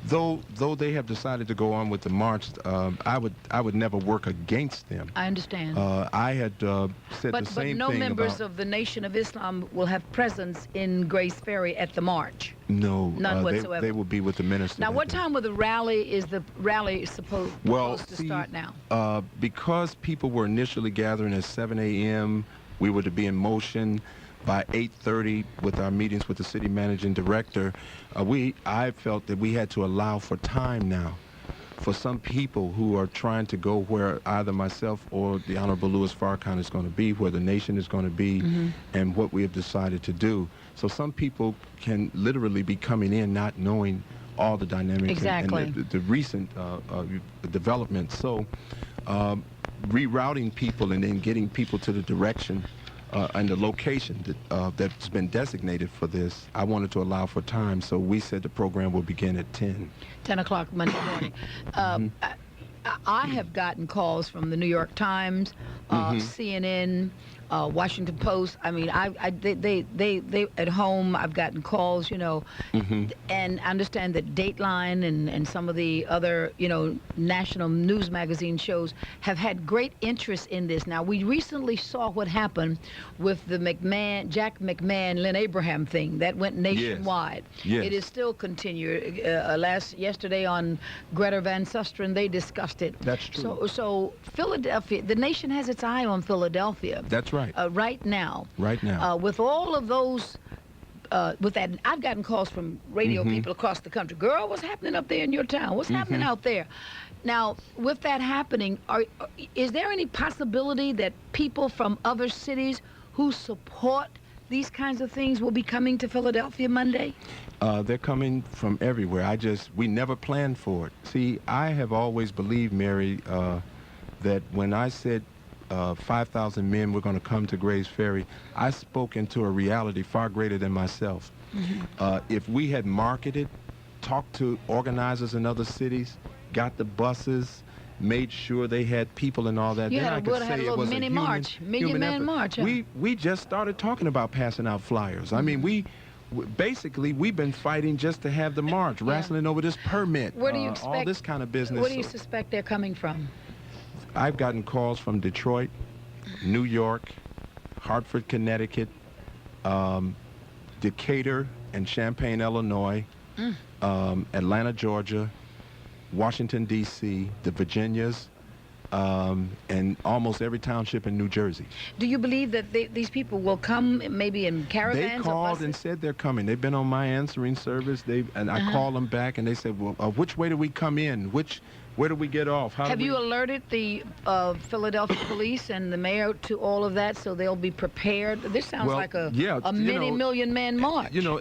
though they have decided to go on with the march, I would never work against them. I understand. I had said the same thing. But no members of the Nation of Islam will have presence in Grace Ferry at the march. No, None whatsoever. They will be with the minister. Now, that what day. time will the rally supposed to start now? Because people were initially gathering at 7 a.m., we were to be in motion by 8:30 with our meetings with the city managing director. I felt that we had to allow for time now for some people who are trying to go where either myself or the Honorable Louis Farrakhan is going to be, where the nation is going to be, and what we have decided to do. So some people can literally be coming in not knowing all the dynamics and the recent developments. So rerouting people and then getting people to the direction and the location that's been designated for this, I wanted to allow for time. So we said the program will begin at 10. 10 o'clock Monday morning. I have gotten calls from the New York Times, CNN, Washington Post. I mean, they at home. I've gotten calls, you know, and I understand that Dateline and some of the other, you know, national news magazine shows have had great interest in this. Now, we recently saw what happened with the Jack McMahon, Lynn Abraham thing that went nationwide. Yes. It is still continued. Yesterday on Greta Van Susteren, they discussed it. That's true. So Philadelphia, the nation has its eye on Philadelphia. That's right. Right now. Right now. With all of those, with that, I've gotten calls from radio people across the country. Girl, what's happening up there in your town? What's happening out there? Now, with that happening, is there any possibility that people from other cities who support these kinds of things will be coming to Philadelphia Monday? They're coming from everywhere. We never planned for it. See, I have always believed, Mary, that when I said 5,000 men were going to come to Grace Ferry, I spoke into a reality far greater than myself. If we had marketed, talked to organizers in other cities, got the buses, made sure they had people and all that, then I could say it was a mini march, human man effort. march. We just started talking about passing out flyers. I mean, basically, we've been fighting just to have the march, wrestling over this permit, Where do you expect, all this kind of business. Where do you suspect they're coming from? I've gotten calls from Detroit, New York, Hartford, Connecticut, Decatur and Champaign, Illinois, Atlanta, Georgia, Washington, D.C., the Virginias, and almost every township in New Jersey. Do you believe that these people will come maybe in caravans? They called and said they're coming. They've been on my answering service. I called them back and they said, well, which way do we come in? Which Where do we get off? Have you alerted the Philadelphia police and the mayor to all of that so they'll be prepared? This sounds like a million man march. You know,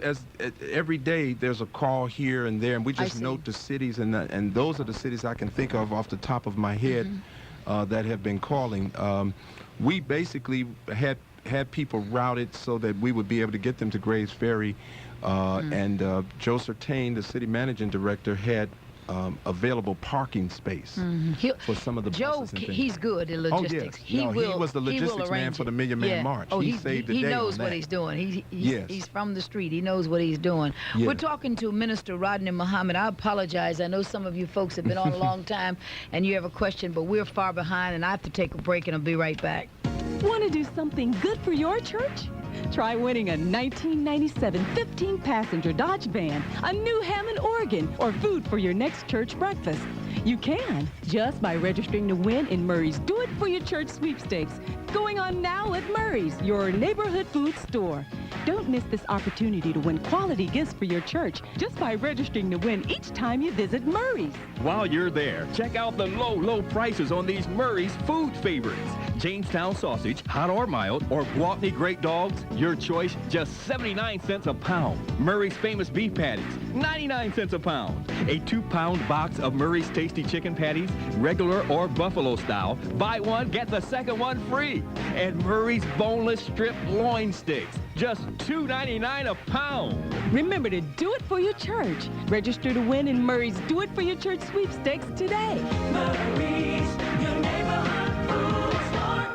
every day there's a call here and there, and we just note the cities, and those are the cities I can think of off the top of my head that have been calling. We basically had people routed so that we would be able to get them to Grays Ferry, and Joe Sertain, the city managing director, had available parking space for some of the buses and things. He's good in logistics. He was the logistics man for the Million Man March. He saved the day. He knows what he's doing. He's from the street. He knows what he's doing. We're talking to Minster Rodney Muhammad. I apologize. I know some of you folks have been on a long time and you have a question, but we're far behind and I have to take a break and I'll be right back. Want to do something good for your church? Try winning a 1997 15-passenger Dodge van, a new Hammond organ, or food for your next church breakfast. You can, just by registering to win in Murray's Do It For Your Church sweepstakes, going on now at Murray's, your neighborhood food store. Don't miss this opportunity to win quality gifts for your church just by registering to win each time you visit Murray's. While you're there, check out the low prices on these Murray's food favorites. Jamestown sausage, hot or mild, or Gwaltney Great Dogs, your choice, just 79 cents a pound. Murray's famous beef patties, 99 cents a pound. A 2-pound box of Murray's tasty chicken patties, regular or buffalo style. Buy one, get the second one free. And Murray's boneless strip loin sticks, just $2.99 a pound. Remember to do it for your church. Register to win in Murray's Do It For Your Church sweepstakes today. Murray's, your neighborhood food store.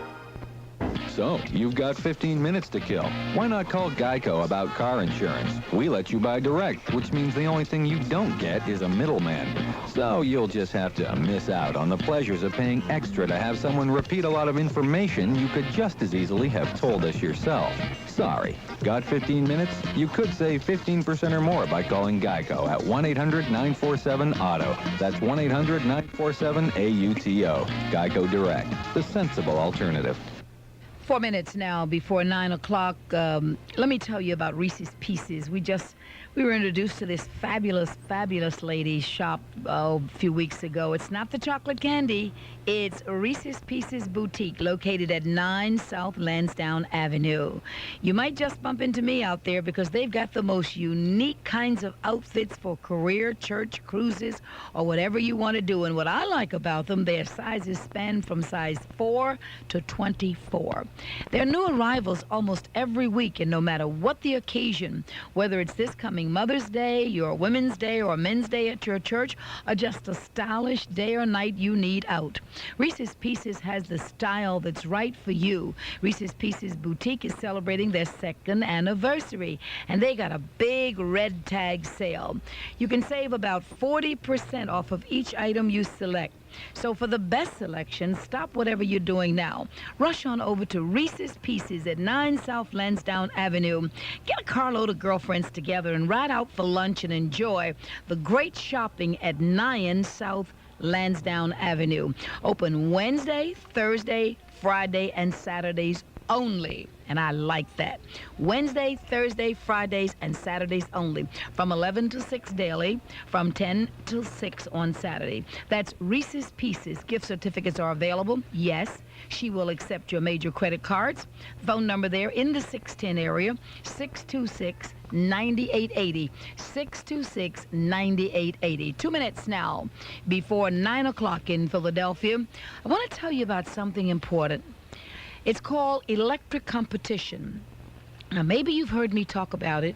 So, you've got 15 minutes to kill. Why not call Geico about car insurance? We let you buy direct, which means the only thing you don't get is a middleman. So, you'll just have to miss out on the pleasures of paying extra to have someone repeat a lot of information you could just as easily have told us yourself. Sorry. Got 15 minutes? You could save 15% or more by calling Geico at 1-800-947-AUTO. That's 1-800-947-AUTO. Geico Direct, the sensible alternative. 4 minutes now before 9 o'clock. Let me tell you about Reese's Pieces. We were introduced to this fabulous lady's shop a few weeks ago. It's not the chocolate candy. It's Reese's Pieces Boutique, located at 9 South Lansdowne Avenue. You might just bump into me out there because they've got the most unique kinds of outfits for career, church, cruises, or whatever you want to do. And what I like about them, their sizes span from size 4 to 24. There are new arrivals almost every week, and no matter what the occasion, whether it's this coming Mother's Day, your Women's Day, or Men's Day at your church, or just a stylish day or night you need out, Reese's Pieces has the style that's right for you. Reese's Pieces Boutique is celebrating their 2nd anniversary, and they got a big red tag sale. You can save about 40% off of each item you select. So for the best selection, stop whatever you're doing now. Rush on over to Reese's Pieces at 9 South Lansdowne Avenue. Get a carload of girlfriends together and ride out for lunch and enjoy the great shopping at 9 South Lansdowne Avenue. Open Wednesday, Thursday, Friday, and Saturdays only. And I like that. Wednesday, Thursday, Fridays, and Saturdays only. From 11 to 6 daily, from 10 to 6 on Saturday. That's Reese's Pieces. Gift certificates are available. Yes, she will accept your major credit cards. Phone number there in the 610 area, 626-9880. 626-9880. 2 minutes now before 9 o'clock in Philadelphia. I want to tell you about something important. It's called electric competition. Now, maybe you've heard me talk about it,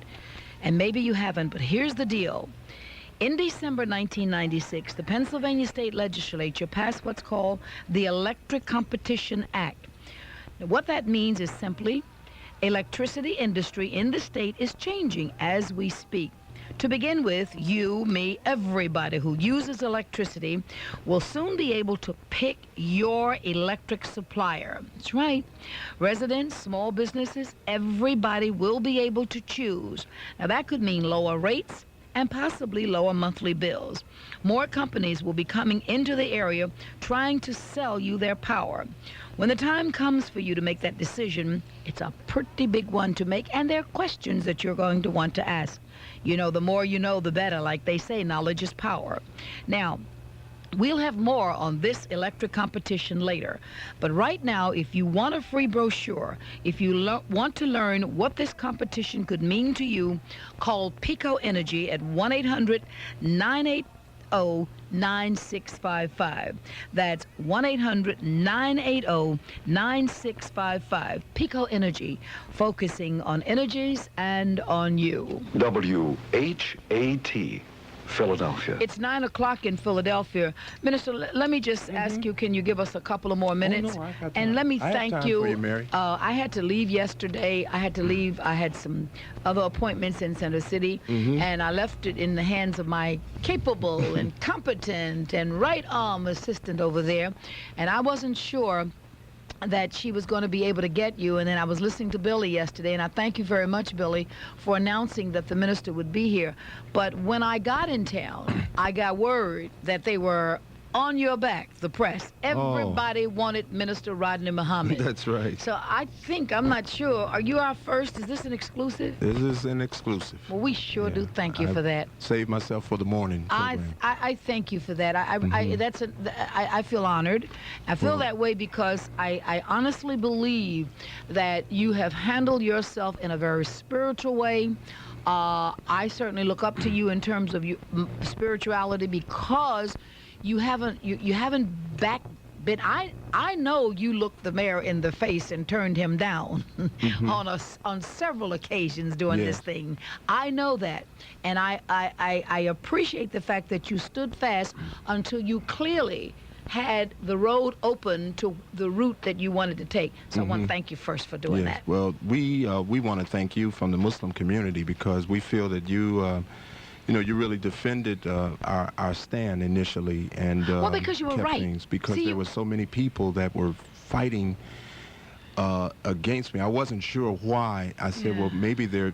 and maybe you haven't, but here's the deal. In December 1996, the Pennsylvania State Legislature passed what's called the Electric Competition Act. Now, what that means is simply electricity industry in the state is changing as we speak. To begin with, you, me, everybody who uses electricity will soon be able to pick your electric supplier. That's right. Residents, small businesses, everybody will be able to choose. Now, that could mean lower rates and possibly lower monthly bills. More companies will be coming into the area trying to sell you their power. When the time comes for you to make that decision, it's a pretty big one to make, and there are questions that you're going to want to ask. You know, the more you know, the better. Like they say, knowledge is power. Now, We'll have more on this electric competition later. But right now, if you want a free brochure, if you want to learn what this competition could mean to you, call Pico Energy at 1-800-980-9655. That's 1-800-980-9655. Pico Energy, focusing on energies and on you. WHAT, Philadelphia. It's 9 o'clock in Philadelphia. Minister, let me just ask you, can you give us a couple of more minutes? Oh, no, I got and time. let me I have thank time you. for you, Mary. I had to leave yesterday. I had to leave. I had some other appointments in Center City, and I left it in the hands of my capable and competent and right arm assistant over there. And I wasn't sure that she was going to be able to get you, and then I was listening to Billy yesterday, and I thank you very much, Billy, for announcing that the minister would be here. But when I got in town, I got word that they were on your back, the press. Everybody wanted Minister Rodney Muhammad. That's right. So I think, I'm not sure, are you our first? Is this an exclusive? This is an exclusive. Well, we sure do thank you for that. Saved myself for the morning program. I thank you for that. I feel honored. I feel that way because I honestly believe that you have handled yourself in a very spiritual way. I certainly look up to you in terms of spirituality because you haven't backbit. I know you looked the mayor in the face and turned him down on several occasions during this thing. I know that, and I appreciate the fact that you stood fast until you clearly had the road open to the route that you wanted to take. So I want to thank you first for doing that. Well, we want to thank you from the Muslim community because we feel that you you really defended our stand initially, and well, because you were kept right. Things because there were so many people that were fighting against me. I wasn't sure why. I said, well, maybe they're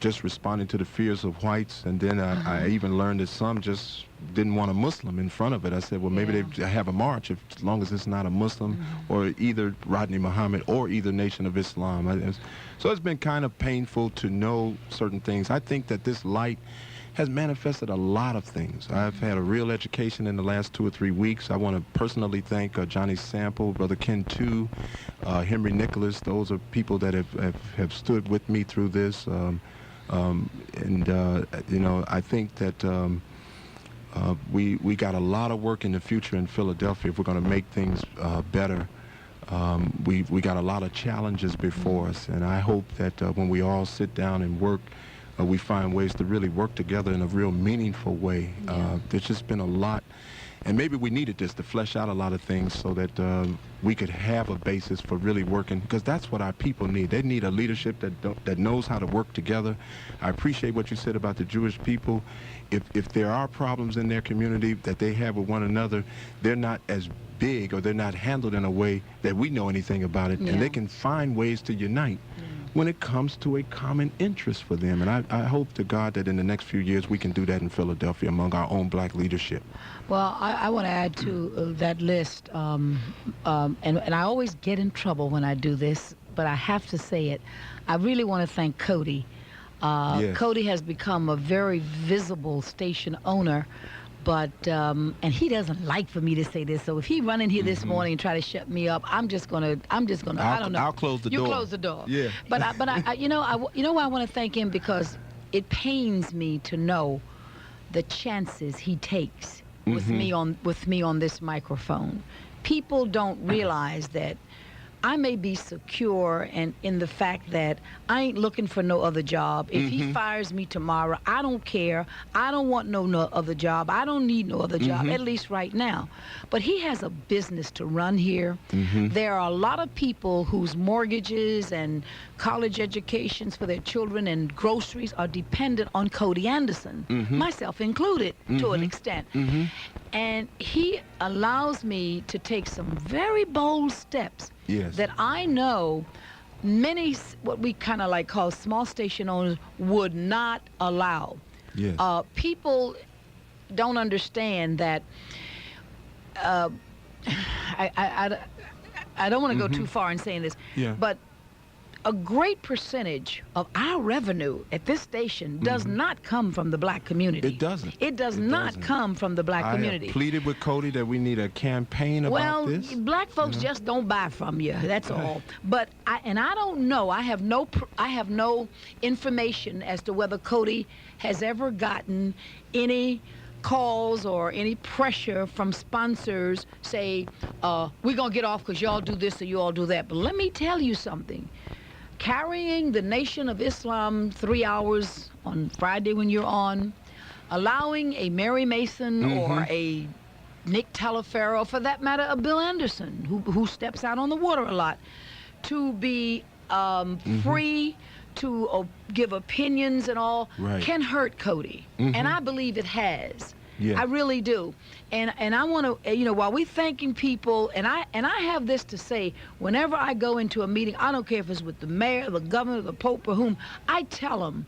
just responding to the fears of whites, and then I even learned that some just didn't want a Muslim in front of it. I said, well, maybe they have a march as long as it's not a Muslim or either Rodney Muhammad or either Nation of Islam. So it's been kind of painful to know certain things. I think that this light has manifested a lot of things. I've had a real education in the last 2 or 3 weeks. I want to personally thank Johnny Sample, Brother Ken Tu, Henry Nicholas. Those are people that have stood with me through this. I think that we got a lot of work in the future in Philadelphia if we're going to make things better. We got a lot of challenges before us, and I hope that when we all sit down and work, we find ways to really work together in a real meaningful way. There's just been a lot, and maybe we needed this to flesh out a lot of things so that we could have a basis for really working, because that's what our people need. They need a leadership that knows how to work together. I appreciate what you said about the Jewish people. If there are problems in their community that they have with one another, they're not as big or they're not handled in a way that we know anything about it, and they can find ways to unite when it comes to a common interest for them. And I hope to God that in the next few years we can do that in Philadelphia among our own black leadership. Well, I want to add to that list, and I always get in trouble when I do this, but I have to say it. I really want to thank Cody. Cody has become a very visible station owner, but and he doesn't like for me to say this. So if he run in here this morning and try to shut me up, I'm just gonna. I don't know. I'll close the door. You close the door. Yeah. But I you know why I want to thank him, because it pains me to know the chances he takes with me on this microphone. People don't realize that I may be secure and in the fact that I ain't looking for no other job. If he fires me tomorrow, I don't care. I don't want no other job. I don't need no other job, at least right now. But he has a business to run here. There are a lot of people whose mortgages and college educations for their children and groceries are dependent on Cody Anderson, myself included, to an extent. And he allows me to take some very bold steps that I know many, what we kind of like call small station owners, would not allow. People don't understand that. I don't want to go too far in saying this, but a great percentage of our revenue at this station does not come from the black community. It doesn't. It does not come from the black community. I have pleaded with Cody that we need a campaign about this. Well, black folks just don't buy from you. That's all. But I don't know. I have no information as to whether Cody has ever gotten any calls or any pressure from sponsors say, we're going to get off because y'all do this or you all do that. But let me tell you something. Carrying the Nation of Islam 3 hours on Friday when you're on, allowing a Mary Mason or a Nick Talaferro, for that matter, a Bill Anderson, who steps out on the water a lot, to be free to give opinions and all, can hurt Cody. And I believe it has. I really do. And I want to, you know, while we're thanking people, and I have this to say, whenever I go into a meeting, I don't care if it's with the mayor, the governor, the pope, or whom, I tell them,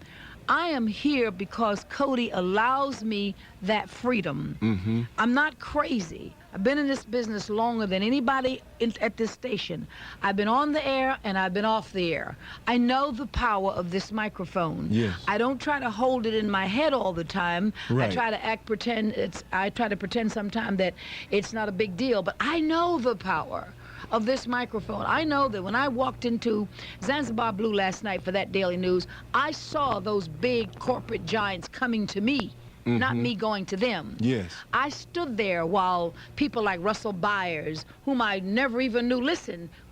I am here because Cody allows me that freedom. I'm not crazy. I've been in this business longer than anybody at this station. I've been on the air and I've been off the air. I know the power of this microphone. Yes. I don't try to hold it in my head all the time. Right. I try to pretend sometimes that it's not a big deal, but I know the power of this microphone. I know that when I walked into Zanzibar Blue last night for that Daily News, I saw those big corporate giants coming to me. Not me going to them. Yes. I stood there while people like Russell Byers, whom I never even knew,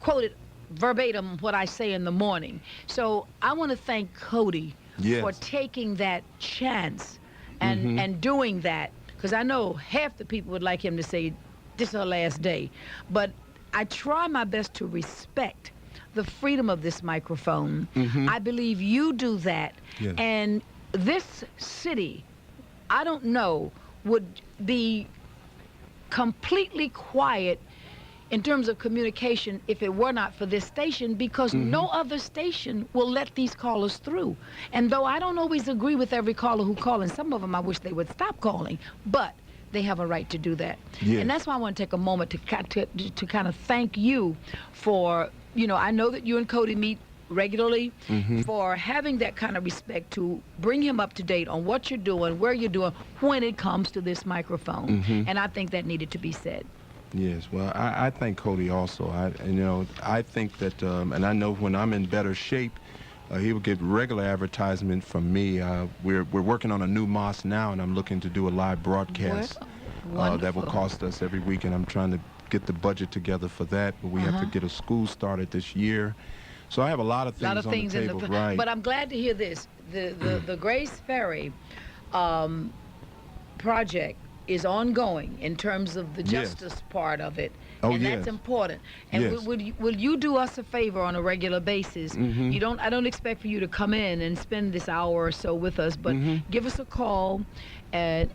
quoted verbatim what I say in the morning. So I want to thank Cody for taking that chance and doing that, because I know half the people would like him to say, this is our last day. But I try my best to respect the freedom of this microphone. I believe you do that. Yes. And this city, I don't know, would be completely quiet in terms of communication if it were not for this station, because no other station will let these callers through. And though I don't always agree with every caller who calls, and some of them I wish they would stop calling, but they have a right to do that. Yes. And that's why I want to take a moment to kind of thank you for, you know, I know that you and Cody meet regularly, for having that kind of respect to bring him up to date on what you're doing, where you're doing, when it comes to this microphone. And I think that needed to be said. Yes, well, I thank Cody also. I think that, and I know when I'm in better shape, he will get regular advertisement from me. We're working on a new mosque now, and I'm looking to do a live broadcast that will cost us every week, and I'm trying to get the budget together for that. But we have to get a school started this year. So I have a lot of things on the table, right? But I'm glad to hear this. The Grace Ferry project is ongoing in terms of the justice part of it. And that's important. And will you do us a favor on a regular basis? I don't expect for you to come in and spend this hour or so with us, but give us a call and